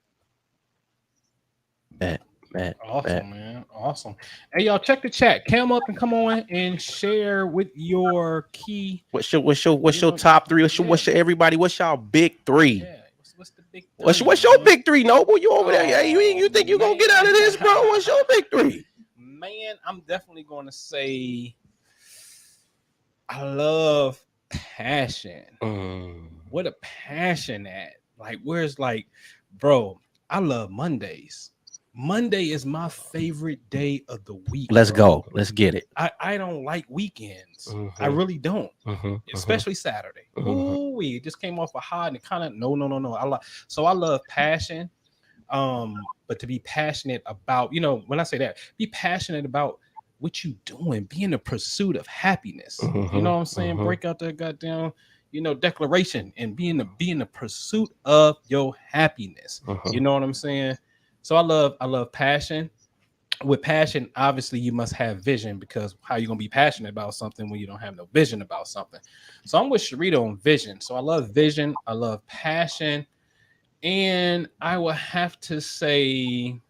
Awesome, man. Awesome. Hey, y'all, check the chat. Come up and come on and share with your key. What's your top three? What's your everybody? What's y'all big three? Yeah. What's the big three? What's your big three, Noble? You over there? Hey, you think you gonna get out of this, bro? What's your big three? Man, I'm definitely going to say I love passion. What a passion at. Like, where's like, bro, I love Mondays. Monday is my favorite day of the week. Let's go. Let's get it. I don't like weekends. I really don't. Especially Saturday. Ooh, we just came off a high and it kind of no. I love passion. But to be passionate about, you know, when I say that, be passionate about what you doing, be in the pursuit of happiness. You know what I'm saying? Break out that goddamn, you know, declaration and be in the pursuit of your happiness. You know what I'm saying? So I love passion. With passion, obviously you must have vision, because how you gonna be passionate about something when you don't have no vision about something? So I'm with Sharita on vision. So I love vision, I love passion, and I would have to say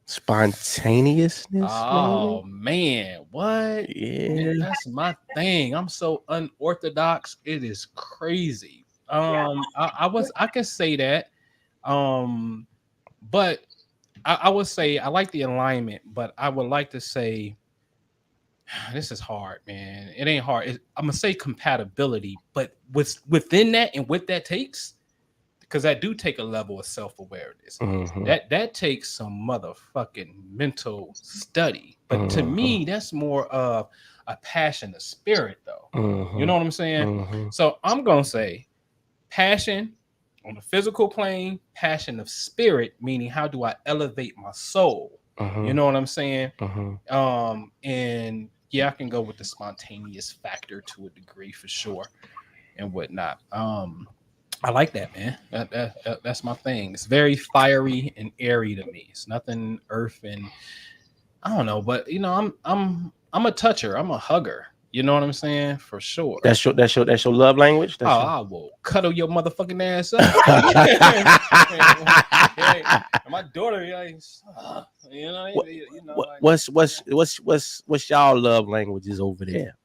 spontaneousness. Oh man, what? Yeah, Man, that's my thing. I'm so unorthodox. It is crazy. I can say that. But I would say I like the alignment, but I would like to say this is hard, man. It ain't hard. I'm gonna say compatibility, but within that and what that takes, because that do take a level of self-awareness. That takes some motherfucking mental study. But to me, that's more of a passion, a spirit, though. You know what I'm saying? So I'm gonna say passion on the physical plane, passion of spirit, meaning how do I elevate my soul? You know what I'm saying? And yeah, I can go with the spontaneous factor to a degree for sure and whatnot. I like that, man. That's my thing. It's very fiery and airy to me. It's nothing earth and I don't know, but you know, I'm a toucher. I'm a hugger. You know what I'm saying? For sure. That's your love language. I will cuddle your motherfucking ass up. My daughter, you know, what's y'all love languages over there?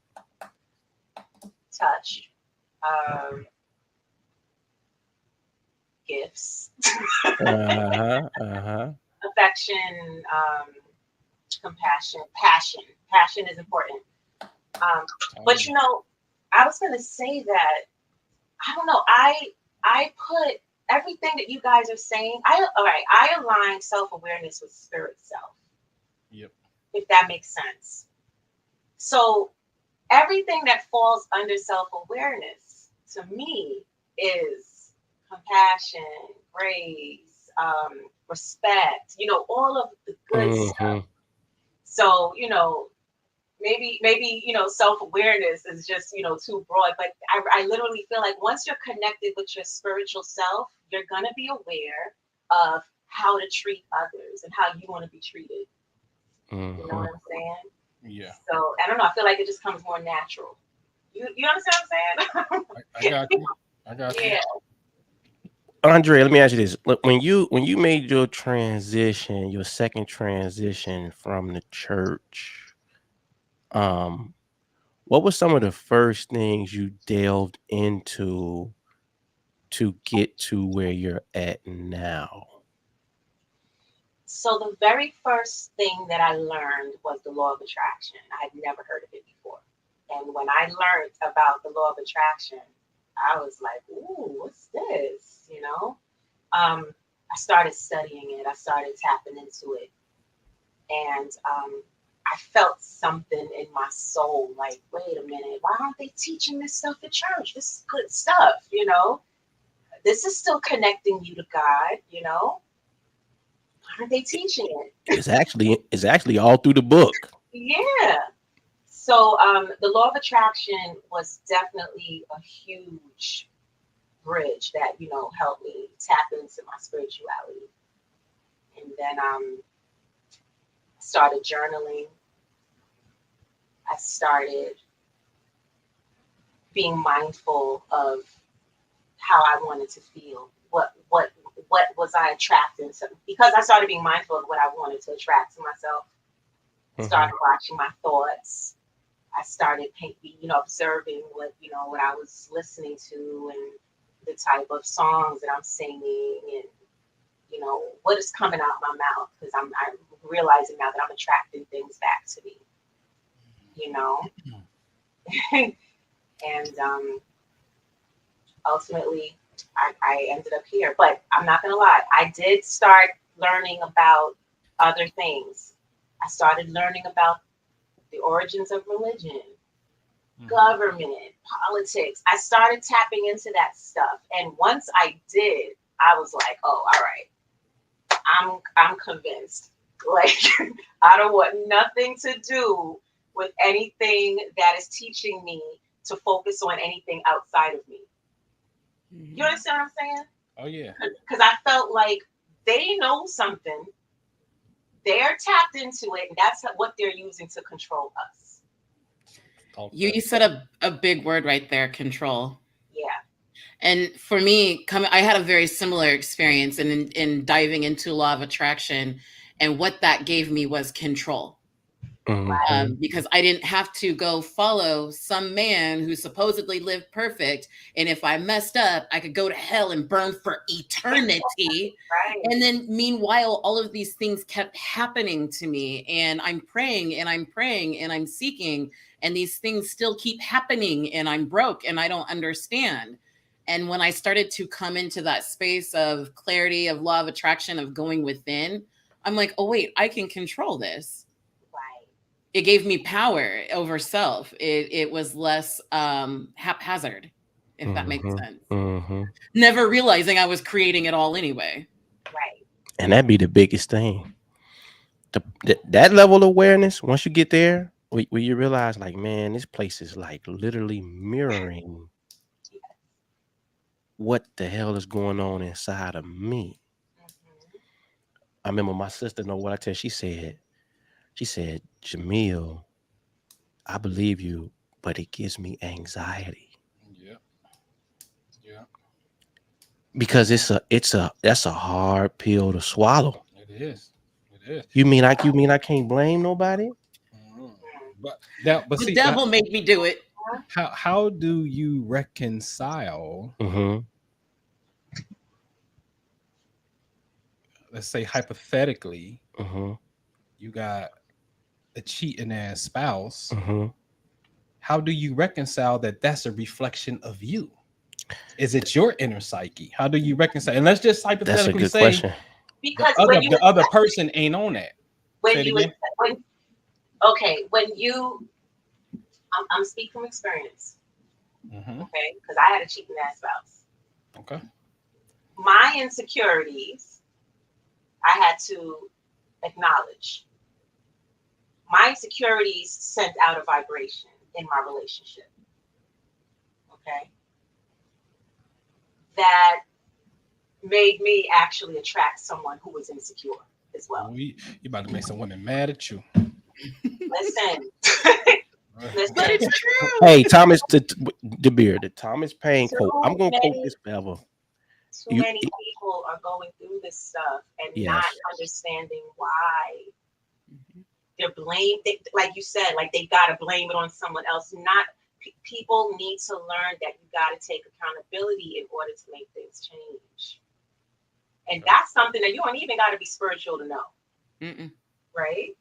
Touch, gifts, affection, compassion, passion. Passion is important. But you know, I was gonna say that I don't know. I put everything that you guys are saying. I align self-awareness with spirit self. Yep. If that makes sense. So everything that falls under self-awareness to me is compassion, grace, respect. You know, all of the good stuff. So you know. Maybe you know, self-awareness is just, you know, too broad, but I literally feel like once you're connected with your spiritual self, you're gonna be aware of how to treat others and how you want to be treated. You know what I'm saying? Yeah. So I don't know, I feel like it just comes more natural. You understand what I'm saying? I got you. Yeah. Andre, let me ask you this. Look, when you made your transition, your second transition from the church, what were some of the first things you delved into to get to where you're at now? So the very first thing that I learned was the law of attraction. I had never heard of it before. And And when I learned about the law of attraction, I was like, ooh, what's this? You know? I started studying it. I started tapping into it. And I felt something in my soul like, wait a minute, why aren't they teaching this stuff at church? This is good stuff, you know? This is still connecting you to God, you know? Why aren't they teaching it? It's actually all through the book. Yeah. So the law of attraction was definitely a huge bridge that, you know, helped me tap into my spirituality. And then started journaling. I started being mindful of how I wanted to feel. What was I attracting to? Because I started being mindful of what I wanted to attract to myself. Started watching my thoughts. I started observing what I was listening to and the type of songs that I'm singing and what is coming out my mouth, because I'm realizing now that I'm attracting things back to me, and ultimately I ended up here. But I'm not gonna lie, I did start learning about other things. I started learning about the origins of religion, government, politics. I started tapping into that stuff, and once I did, I was like, oh, all right, I'm convinced. Like, I don't want nothing to do with anything that is teaching me to focus on anything outside of me. You understand what I'm saying? Oh yeah. Because I felt like they know something. They're tapped into it, and that's what they're using to control us. You said a big word right there, control. Yeah. And for me, I had a very similar experience in diving into law of attraction, and what that gave me was control. Because I didn't have to go follow some man who supposedly lived perfect, and if I messed up, I could go to hell and burn for eternity. Right. And then meanwhile, all of these things kept happening to me, and I'm praying and I'm praying and I'm seeking, and these things still keep happening, and I'm broke and I don't understand. And when I started to come into that space of clarity, of law of attraction, of going within, I'm like, oh wait, I can control this. It gave me power over self. It was less haphazard, if that makes sense. Never realizing I was creating it all anyway. Right. And that'd be the biggest thing. That level of awareness, once you get there, where you realize, like, man, this place is like literally mirroring what the hell is going on inside of me. I remember my sister, know what I tell her? She said, Jamil, I believe you, but it gives me anxiety. Yeah. Yeah. Because that's a hard pill to swallow. It is. It is. You mean I can't blame nobody? But the see, devil made me do it. How do you reconcile? Let's say hypothetically, you got a cheating ass spouse. How do you reconcile that? That's a reflection of you. Is it your inner psyche? How do you reconcile? And let's just hypothetically say, question. Because the other person ain't on that. I'm speaking from experience. Okay, because I had a cheating ass spouse. Okay. My insecurities, I had to acknowledge. My insecurities sent out a vibration in my relationship. Okay. That made me actually attract someone who was insecure as well. You about to make some women mad at you. Listen. But it's true. Hey, Thomas, the beard, the Thomas Paine quote. I'm gonna quote this forever. Too many people are going through this stuff and not understanding why. They're blamed, like you said, like they gotta blame it on someone else. Not people need to learn that you gotta take accountability in order to make things change. And that's something that you don't even gotta be spiritual to know. Right?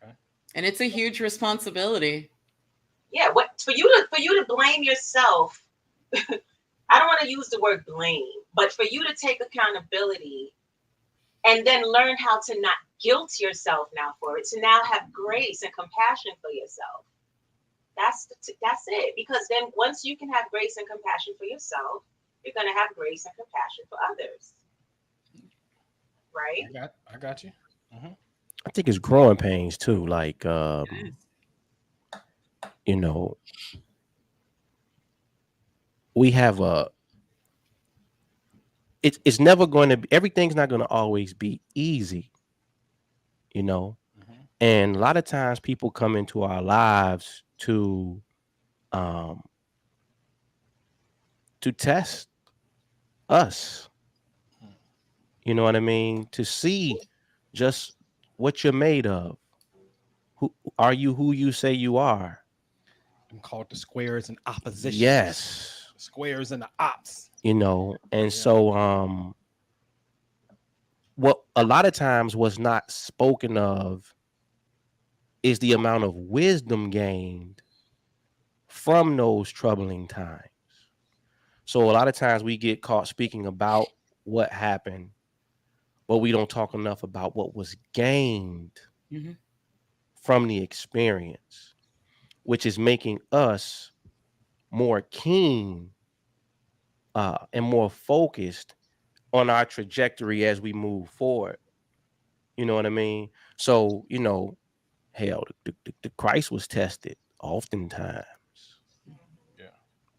Okay. And it's a huge responsibility. Yeah, for you for you to blame yourself, I don't want to use the word blame, but for you to take accountability and then learn how to not guilt yourself now for it, to now have grace and compassion for yourself. That's it. Because then once you can have grace and compassion for yourself, you're going to have grace and compassion for others. Right? I got you. Mm-hmm. I think it's growing pains too. Like, you know, we have it's never going to be, everything's not going to always be easy, you know. Mm-hmm. And a lot of times people come into our lives um to test us, you know what I mean, to see just what you're made of. Who are you? Who you say you are? I'm called the squares and oppositions. Yes, The squares and the ops. you know. And Yeah. so what a lot of times was not spoken of is the amount of wisdom gained from those troubling times. So a lot of times we get caught speaking about what happened, but we don't talk enough about what was gained from the experience, which is making us more keen and more focused on our trajectory as we move forward. You know what I mean? So, you know, hell, the Christ was tested oftentimes, Yeah.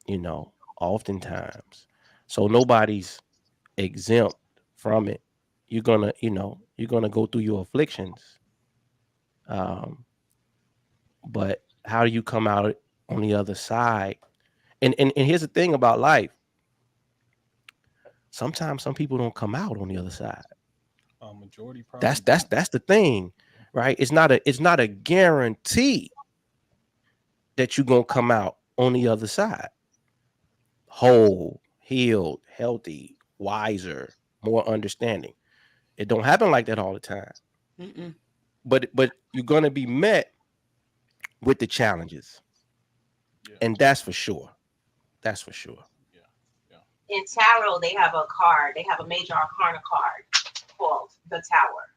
you know, oftentimes. So nobody's exempt from it. You're gonna, you know, you're gonna go through your afflictions. Um, but how do you come out on the other side? And here's the thing about life. Sometimes some people don't come out on the other side. Majority probably That's do. that's the thing, right? It's not a guarantee that you're gonna come out on the other side whole, healed, healthy, wiser, more understanding. It don't happen like that all the time. Mm-mm. But you're gonna be met with the challenges, Yeah. and that's for sure. That's for sure. Yeah. Yeah. In tarot, they have a card. They have a major arcana card called the Tower.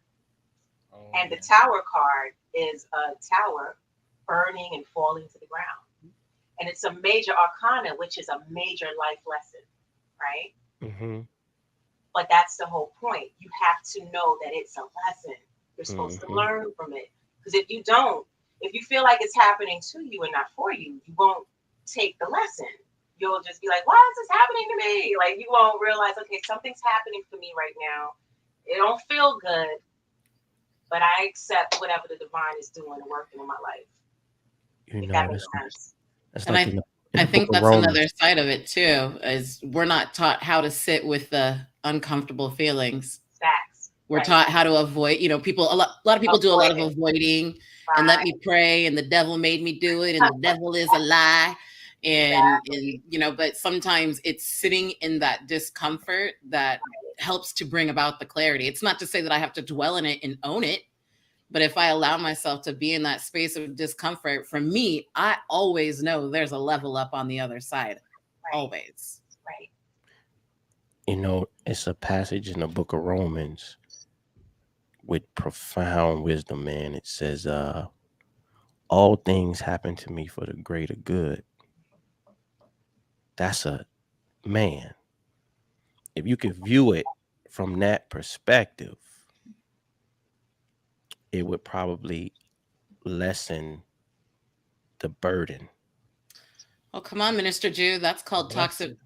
Oh, And the man. Tower card is a tower burning and falling to the ground. And it's a major arcana, which is a major life lesson, right? Mm-hmm. But that's the whole point. You have to know that it's a lesson. You're supposed to Mm-hmm. learn from it. Because if you don't, if you feel like it's happening to you and not for you, you won't take the lesson. You'll just be like, why is this happening to me? Like, you won't realize, okay, something's happening for me right now. It don't feel good, but I accept whatever the divine is doing and working in my life. You If know, that makes sense. that's And like in I the book think of that's Romans. another side of it too, is we're not taught how to sit with the uncomfortable feelings. Facts. We're Right. taught how to avoid, people, a lot of people do a lot of Avoid it. avoiding and let me pray and the devil made me do it and the devil is a lie. And but sometimes it's sitting in that discomfort that helps to bring about the clarity. It's not to say that I have to dwell in it and own it, but if I allow myself to be in that space of discomfort, for me, I always know there's a level up on the other side. Right. Always. Right. You know, it's a passage in the book of Romans with profound wisdom, man. It says, all things happen to me for the greater good. That's a man. If you could view it from that perspective, it would probably lessen the burden. Oh, come on, Minister Jew. That's called toxic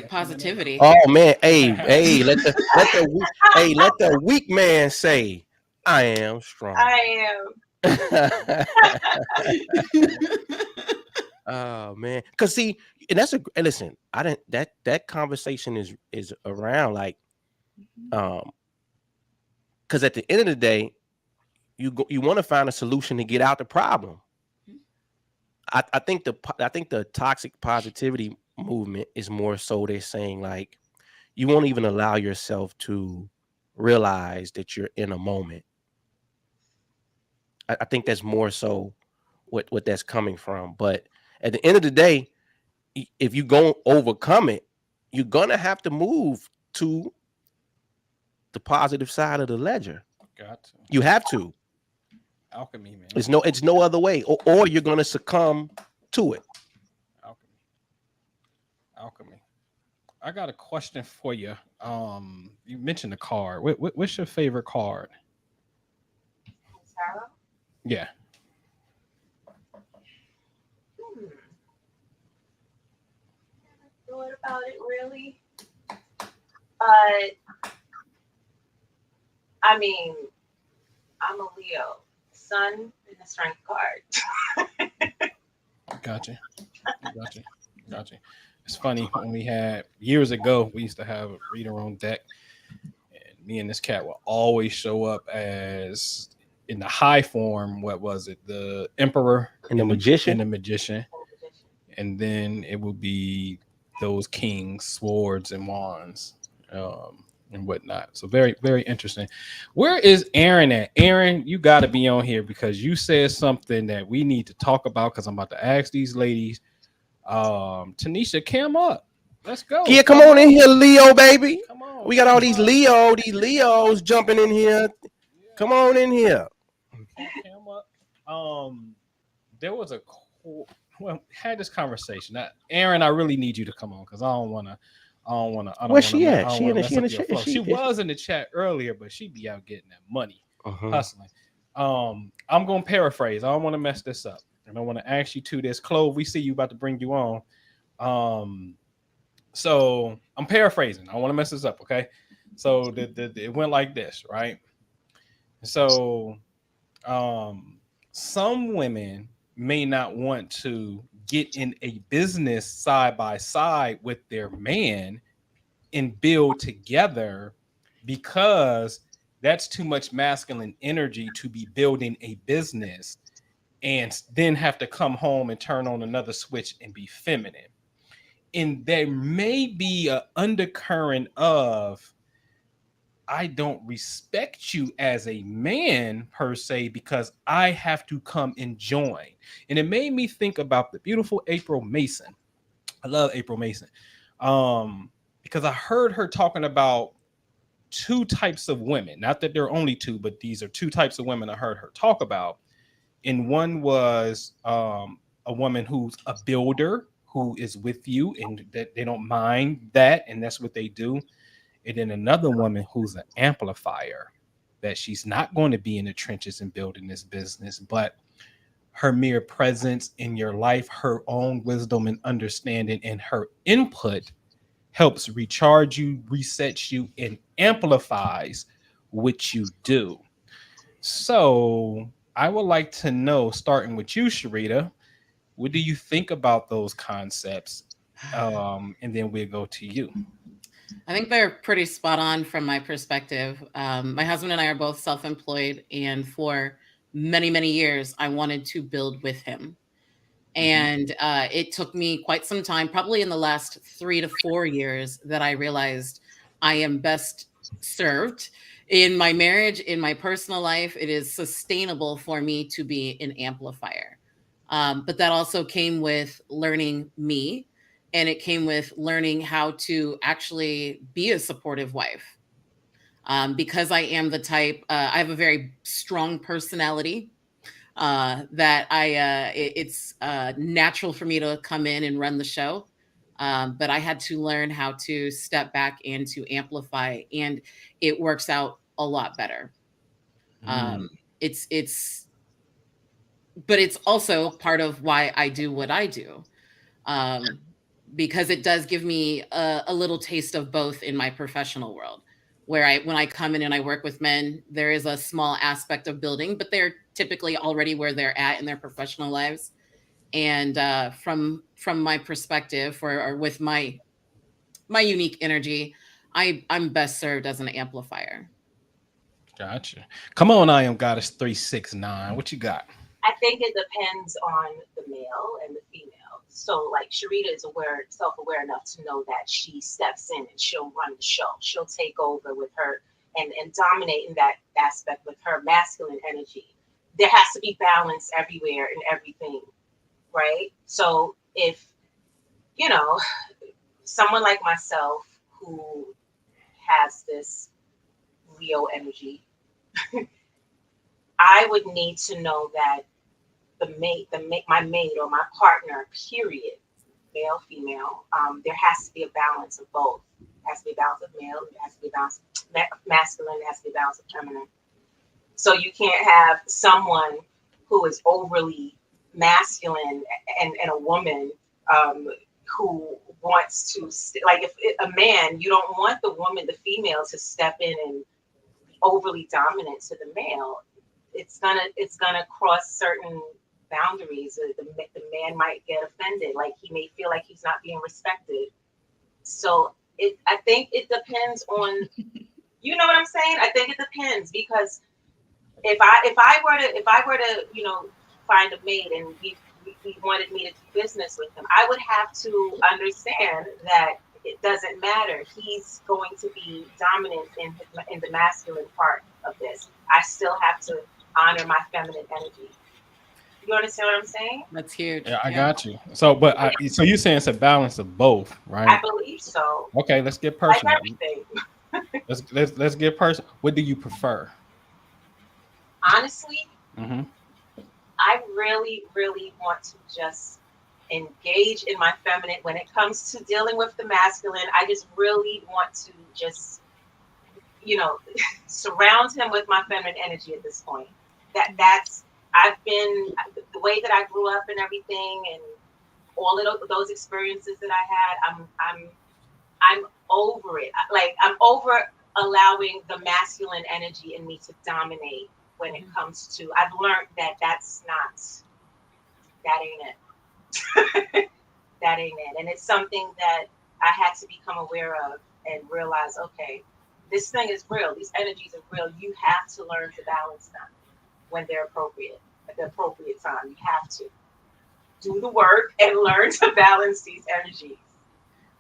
positivity. Oh man, hey, let the weak man say, I am strong. I am. Oh man, because see, and listen. I didn't that conversation is around like, because at the end of the day, you want to find a solution to get out the problem. I think the toxic positivity movement is more so they're saying like you won't even allow yourself to realize that you're in a moment. I think that's more so what that's coming from. But at the end of the day, if you go overcome it, you're gonna have to move to the positive side of the ledger. Got to. You have to. Alchemy, man. It's no other way, or you're gonna succumb to it. Alchemy. Alchemy. I got a question for you. You mentioned the card. What's your favorite card? Tarot? Yeah. Thought about it really. But I mean, I'm a Leo. Sun and the strength card. Gotcha. Gotcha. It's funny when we had years ago, we used to have a reader on deck, and me and this cat will always show up as in the high form. What was it? The Emperor And the Magician. and the Magician, and then it would be those kings, swords and wands, and whatnot. So very, very interesting. Where is Aaron at? Aaron, you got to be on here because you said something that we need to talk about. Because I'm about to ask these ladies. Tanisha, come up. Let's go. Yeah, come on in here, Leo, baby. Come on. We got all these Leos jumping in here. Come on in here. Come up. There was a had this conversation. Now, Aaron, I really need you to come on because I don't want to. Where's she at? She in the chat. She was in the chat earlier, but she be out getting that money, hustling. I'm gonna paraphrase. I don't want to mess this up, and I want to ask you to this. Clove, we see you about to bring you on. So I'm paraphrasing. I don't want to mess this up, okay? So it went like this, right? So, some women may not want to get in a business side by side with their man and build together because that's too much masculine energy to be building a business and then have to come home and turn on another switch and be feminine. And there may be an undercurrent of, I don't respect you as a man per se because I have to come and join. And it made me think about the beautiful April Mason. I love April Mason because I heard her talking about two types of women. Not that there are only two, but these are two types of women I heard her talk about. And one was a woman who's a builder who is with you and that they don't mind that. And that's what they do. And then another woman who's an amplifier, that she's not going to be in the trenches and building this business, but her mere presence in your life, her own wisdom and understanding and her input helps recharge you, resets you, and amplifies what you do. So I would like to know, starting with you, Sharita, what do you think about those concepts? And then we'll go to you. I think they're pretty spot on from my perspective. My husband and I are both self-employed, and for many, many years, I wanted to build with him. And it took me quite some time, probably in the last 3 to 4 years, that I realized I am best served in my marriage, in my personal life. It is sustainable for me to be an amplifier. But that also came with learning me. And it came with learning how to actually be a supportive wife. Because I am the type, I have a very strong personality that it's natural for me to come in and run the show. But I had to learn how to step back and to amplify, and it works out a lot better. But it's also part of why I do what I do. Because it does give me a little taste of both in my professional world, where when I come in and I work with men, there is a small aspect of building, but they're typically already where they're at in their professional lives. And from my perspective, or with my unique energy, I'm best served as an amplifier. Gotcha. Come on, I am Goddess 369. What you got? I think it depends on the male and the female. So like Sharita is self-aware enough to know that she steps in and she'll run the show. She'll take over with her and dominate in that aspect with her masculine energy. There has to be balance everywhere and everything, right? So if you know, someone like myself who has this Leo energy, I would need to know that my mate or my partner, period, male, female, there has to be a balance of both. There has to be a balance of male, there has to be a balance of masculine, there has to be a balance of feminine. So you can't have someone who is overly masculine and a woman who wants to like if a man, you don't want the female to step in and be overly dominant to the male. It's gonna cross certain boundaries. The man might get offended, like he may feel like he's not being respected. So I think it depends on, you know what I'm saying? I think it depends, because if I were to find a mate and he wanted me to do business with him, I would have to understand that it doesn't matter. He's going to be dominant in the masculine part of this. I still have to honor my feminine energy. You understand what I'm saying? That's huge. Yeah, I got you. So, so you're saying it's a balance of both, right? I believe so. Okay, let's get personal. Like everything. let's get personal. What do you prefer? Honestly, I really, really want to just engage in my feminine. When it comes to dealing with the masculine, I just really want to just, surround him with my feminine energy at this point. I've been, the way that I grew up and everything, and all of those experiences that I had, I'm over it. Like, I'm over allowing the masculine energy in me to dominate when it comes to, I've learned that that ain't it. That ain't it. And it's something that I had to become aware of and realize, okay, this thing is real. These energies are real. You have to learn to balance them when they're appropriate, at the appropriate time. You have to do the work and learn to balance these energies.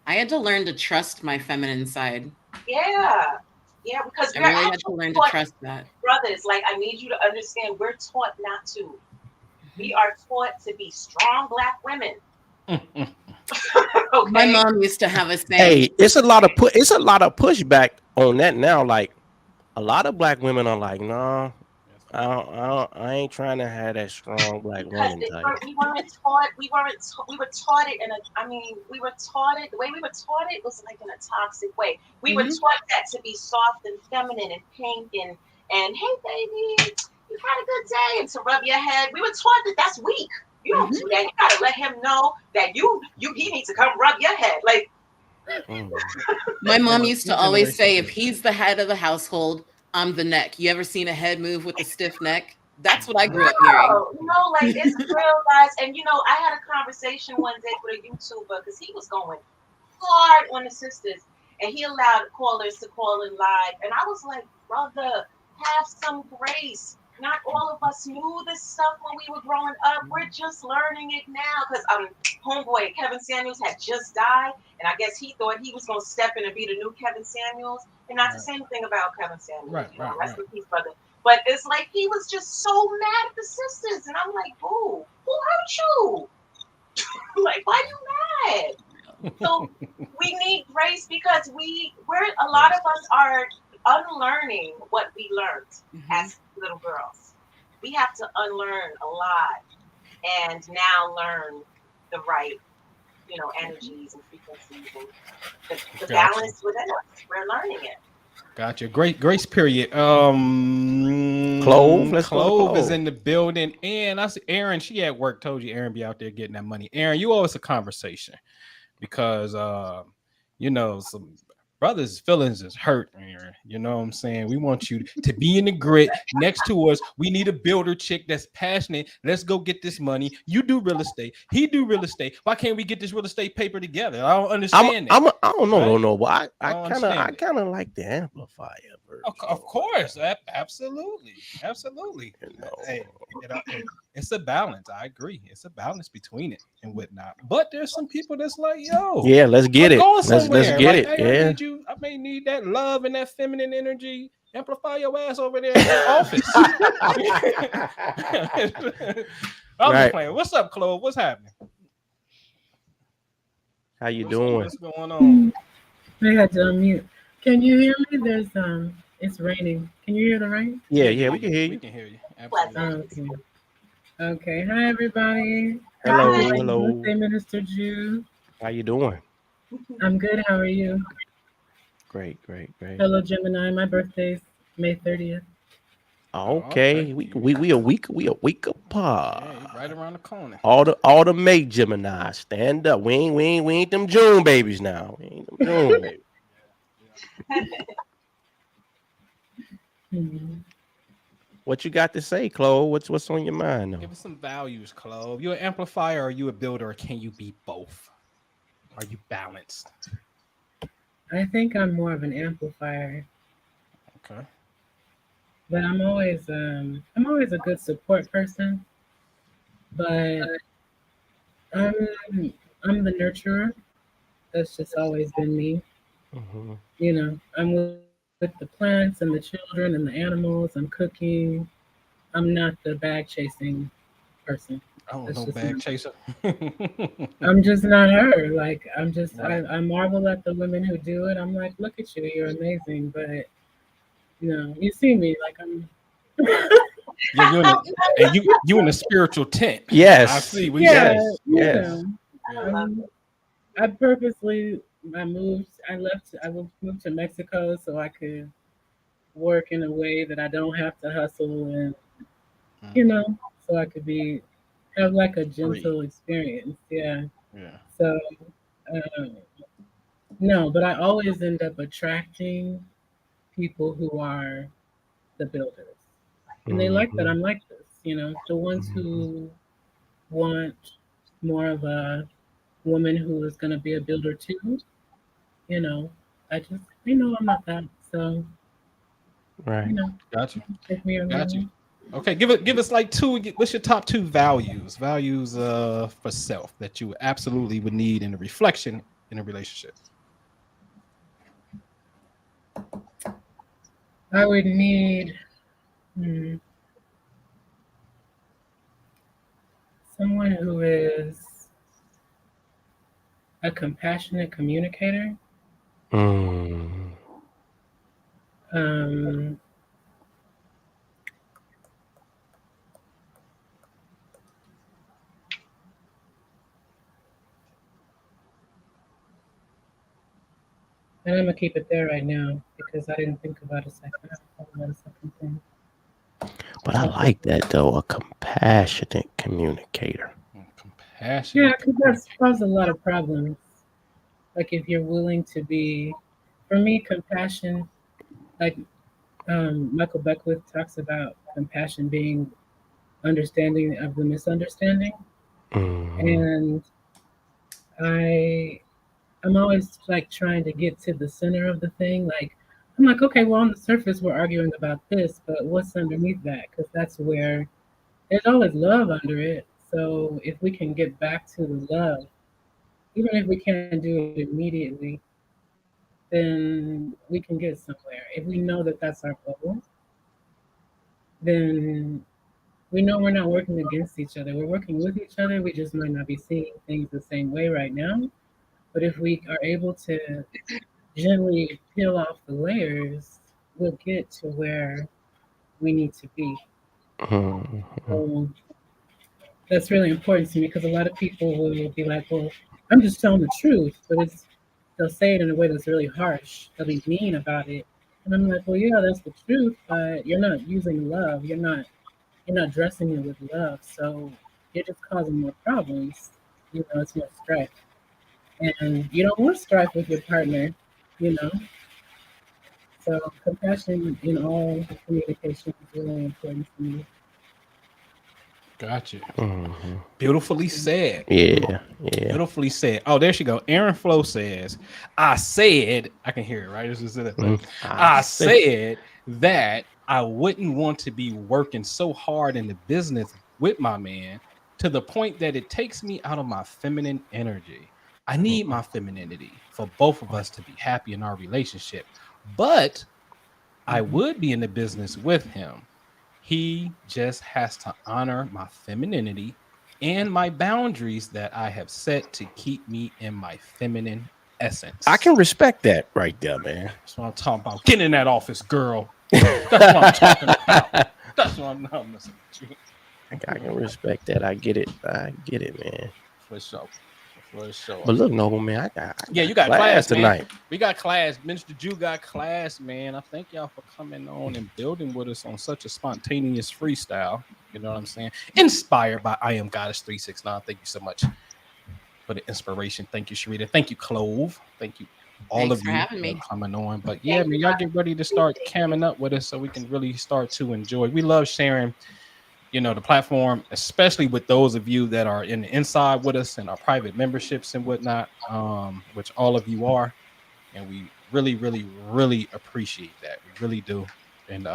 I had to learn to trust my feminine side. Yeah, because I really had to learn to trust that. Brothers, like, I need you to understand, we're taught not to. We are taught to be strong Black women. Okay. My mom used to have a saying. Hey, it's a lot of pushback on that now. Like, a lot of Black women are like, no, I ain't trying to have that strong Black woman type. We were taught it we were taught it, the way we were taught it was like in a toxic way. We were taught that to be soft and feminine and pink and hey baby, you had a good day, and to rub your head. We were taught that that's weak. You don't do that. You gotta let him know that he needs to come rub your head. Like, my mom used to always say, if he's the head of the household, I'm the neck. You ever seen a head move with a stiff neck? That's what I grew up hearing. No, like, it's real, guys. And I had a conversation one day with a YouTuber because he was going hard on the sisters, and he allowed callers to call in live. And I was like, brother, have some grace. Not all of us knew this stuff when we were growing up. We're just learning it now because homeboy Kevin Samuels had just died, and I guess he thought he was going to step in and be the new Kevin Samuels. And not to say anything about Kevin Samuels, rest in peace, brother. But it's like he was just so mad at the sisters, and I'm like, boo, who hurt you? Like, why you mad? So we need grace because a lot of us are unlearning what we learned as little girls. We have to unlearn a lot and now learn the right, energies and frequencies and the balance within us. We're learning it. Gotcha. Great grace period. Clove is in the building, and I see Aaron. She at work. Told you, Aaron be out there getting that money. Aaron, you owe us a conversation because some brothers' feelings is hurt, Aaron. You know what I'm saying? We want you to be in the grit next to us. We need a builder chick that's passionate. Let's go get this money. You do real estate. He do real estate. Why can't we get this real estate paper together? I don't understand I that. don't know, right? no, but I kind of like the amplifier version. Of course, absolutely. Hey, it's a balance. I agree. It's a balance between it and whatnot. But there's some people that's like, yo, yeah, let's get it. Let's get it. Hey, yeah. I may need that love and that feminine energy. Amplify your ass over there in the office. I'm just playing. What's up, Chloe? What's happening? How you What's doing? going on? I had to unmute. Can you hear me? It's raining. Can you hear the rain? Yeah, Yeah, yeah, yeah, we can yeah. hear We you. can hear you. Absolutely. Pleasant. Okay. Okay. Hi, everybody. Happy Hello, Hi. belated hello. birthday, Minister Jew. How you doing? I'm good. How are you? Great, great, great. Hello, Gemini. My birthday's May 30th. Oh, okay. Okay, we a week Yeah, you right apart. around the corner. All the May Gemini, stand up. We ain't them June babies now. We ain't them June babies. Mhm. What you got to say, Chloe? What's on your mind Give though? us some values, Clove. You an amplifier or are you a builder, or can you be both? Are you balanced? I think I'm more of an amplifier, Okay. but I'm always a good support person. But I'm I'm the nurturer. That's just always been me. Hmm. I'm with the plants and the children and the animals. I'm cooking. I'm not the bag chasing person. Oh, That's no just not. bag chaser. I'm just not her. Like I'm just Right. I marvel at the women who do it. I'm like, look at you, you're amazing. But you see me like I'm. Yeah, you in the and you in the spiritual tent. I Yes, see. We Yeah, see. yes, you Yeah, yes. know. I yeah. love I'm, it. I purposely I moved. I moved to Mexico so I could work in a way that I don't have to hustle and you Hmm. know, so I could be have like a Free. gentle experience. Yeah. Yeah. So um, no, but I always end up attracting people who are the builders, and they like that Hmm. I'm like this. The ones Hmm. who want more of a woman who is going to be a builder too. You know, I just I'm not that. So Right. you know, Got you. take me or leave Got you. me. Okay, give us like two. What's your top two values? Values for self that you absolutely would need in a reflection in a relationship. I would need hmm, someone who is a compassionate communicator. Mm. Um, and I'm gonna keep it there right now because I didn't think about a second. I thought about a second thing. But I I'll think like that though, a compassionate communicator. Yeah, Compassionate because that's communicator. caused a lot of problems. Like if you're willing to be, for me, compassion. Like Michael Beckwith talks about compassion being understanding of the misunderstanding, Hmm. and I I'm always like trying to get to the center of the thing. Like I'm like, okay, well on the surface we're arguing about this, but what's underneath that? Because that's where there's always love under it. So if we can get back to the love, even if we can't do it immediately, then we can get somewhere. If we know that that's our goal, then we know we're not working against each other. We're working with each other. We just might not be seeing things the same way right now. But if we are able to gently peel off the layers, we'll get to where we need to be. Hmm. So that's really important to me because a lot of people will be like, well, I'm just telling the truth, but they'll say it in a way that's really harsh. They'll be mean about it. And I'm like, well, yeah, that's the truth, but you're not using love. You're not dressing it with love. So you're just causing more problems. It's more strife. And you don't want strife with your partner, you know. So compassion in all communication is really important to me. Gotcha. Hmm. Beautifully said. Yeah, yeah. Beautifully said. Oh, there she go. Aaron Flo says, I said, I can hear it, right? This is it. Mm. I I say. said that I wouldn't want to be working so hard in the business with my man to the point that it takes me out of my feminine energy. I need my femininity for both of us to be happy in our relationship. But I Mhm. would be in the business with him. He just has to honor my femininity and my boundaries that I have set to keep me in my feminine essence. I can respect that right there, man. That's what I'm talking about. Get in that office, girl. That's what I'm talking about. That's what I'm messing with you. I can respect that. I get it, man. For sure. For sure. But look, Noble, man, I got you got class tonight. Man. We got class. Minister Jew got class, man. I thank y'all for coming on and building with us on such a spontaneous freestyle. You know what I'm saying? Inspired by I Am Goddess 369. Thank you so much for the inspiration. Thank you, Sharita. Thank you, Clove. Thank you, all Thanks of for you having me. for coming on. But yeah, man, y'all get ready to start camming up with us so we can really start to enjoy. We love sharing, you know, the platform, especially with those of you that are in the inside with us in our private memberships and whatnot, which all of you are. And we really, really, really appreciate that. We really do. And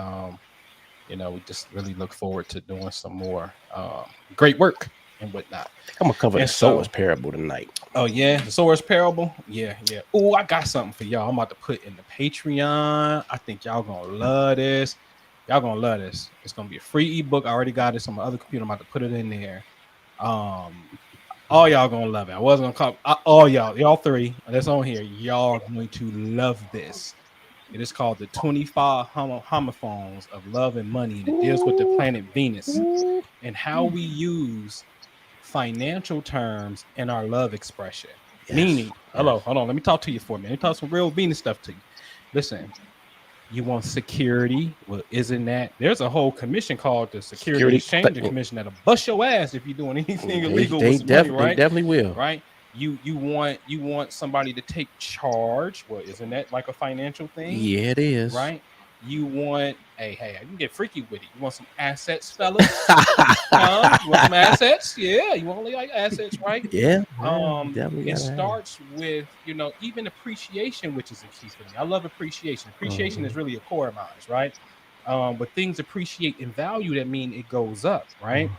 you know, we just really look forward to doing some more great work and whatnot. I'm gonna cover And the sower's parable tonight. Oh yeah, the sower's parable. Yeah. Oh, I got something for y'all. I'm about to put in the Patreon. I think y'all gonna love this. Y'all gonna love this. It's gonna be a free ebook. I already got this on my other computer. I'm about to put it in there. All y'all gonna love it. I wasn't gonna call all y'all three that's on here. Y'all going to love this. It is called the 25 homophones of love and money, and it deals with the planet Venus and how we use financial terms in our love expression. Yes. Meaning, hold on, let me talk to you for a minute. Let me talk some real Venus stuff to you. Listen, you want security? Well, isn't that there's a whole commission called the Security Exchange Commission that'll bust your ass if you're doing anything illegal with some money, right? They definitely will. Right? You want somebody to take charge. Well, isn't that like a financial thing? Yeah, it is. Right? You want hey, you can get freaky with it. You want some assets, fellas? You want some assets? Yeah, you want like assets, right? Yeah. It starts with, you know, even appreciation, which is a key for me. I love appreciation. Appreciation is really a core of mine, right? But things appreciate in value, that mean it goes up, right?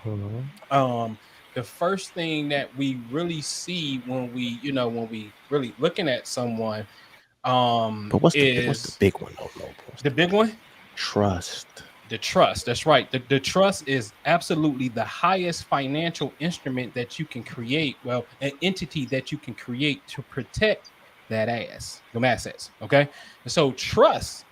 The first thing that we really see when we really looking at someone, but what's the big one? The big one? Trust. The trust. That's right. The trust is absolutely the highest financial instrument that you can create. Well, an entity that you can create to protect that them assets. Okay. And so trust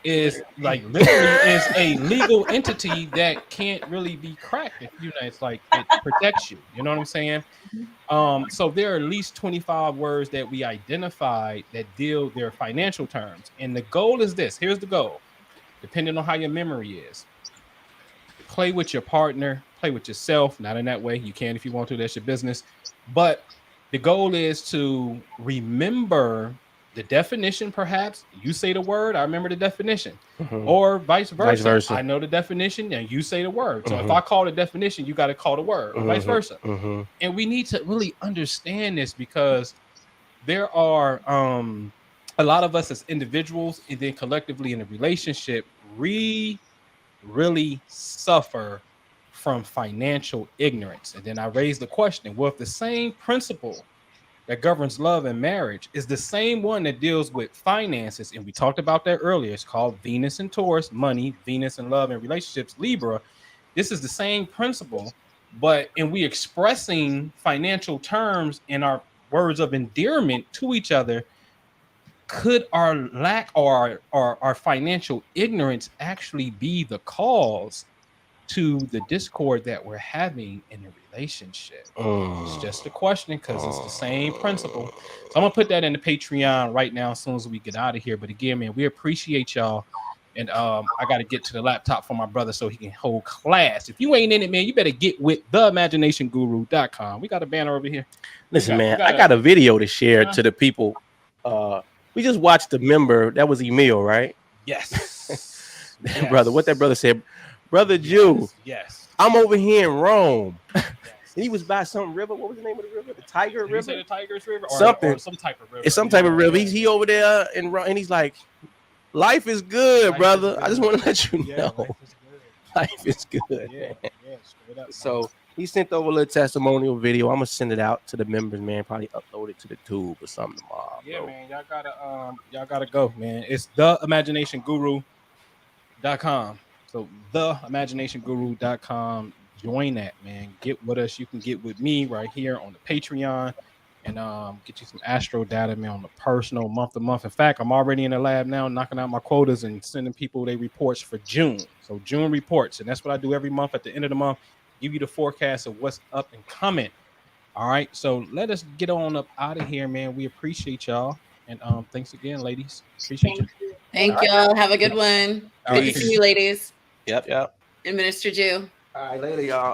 is like literally is a legal entity that can't really be cracked. If you know, it's like it protects you. You know what I'm saying? So there are at least 25 words that we identified that deal their financial terms. And the goal is this. Here's the goal. Depending on how your memory is, play with your partner, play with yourself. Not in that way. You can if you want to. That's your business. But the goal is to remember the definition. Perhaps you say the word, I remember the definition, or vice versa. I know the definition and you say the word. So if I call the definition, you got to call the word, or vice versa. And we need to really understand this because there are a lot of us as individuals and then collectively in a relationship, we really suffer from financial ignorance. And then I raised the question, well, if the same principle that governs love and marriage is the same one that deals with finances, and we talked about that earlier, it's called Venus and Taurus, money, Venus and love and relationships, Libra. This is the same principle, and we expressing financial terms in our words of endearment to each other. Could our lack or our financial ignorance actually be the cause to the discord that we're having in the relationship? It's just a question because it's the same principle. So I'm gonna put that in the Patreon right now as soon as we get out of here. But again, man, we appreciate y'all. And I got to get to the laptop for my brother so he can hold class. If you ain't in it, man, you better get with theimaginationguru.com. We got a banner over here. Listen, man, I got a video to share to the people. We just watched the member. That was Emil, right? Yes. Brother, what that brother said. Brother Jew. Yes. I'm over here in Rome. And he was by some river. What was the name of the river? The Tiger River? Say the Tigers River? Something. Or some type of river. It's some type of river. He's over there in Rome. And he's like, life is good, brother. I just want to let you know. Life is good. Yeah, straight up. So he sent over a little testimonial video. I'm gonna send it out to the members, man. Probably upload it to the tube or something tomorrow. Yeah, bro. Man, y'all gotta go, man. It's theimaginationguru.com. So theimaginationguru.com. join that, man. Get with us. You can get with me right here on the Patreon and get you some astro data, man, on the personal month to month. In fact, I'm already in the lab now, knocking out my quotas and sending people their reports for June. So June reports, and that's what I do every month at the end of the month. Give you the forecast of what's up and coming. All right. So let us get on up out of here, man. We appreciate y'all. And thanks again, ladies. Appreciate you. Thank you. Thank All right. y'all. Have a good one. All Good right, to see peace. you, ladies. Yep. And Minister Jew. All right, later, y'all.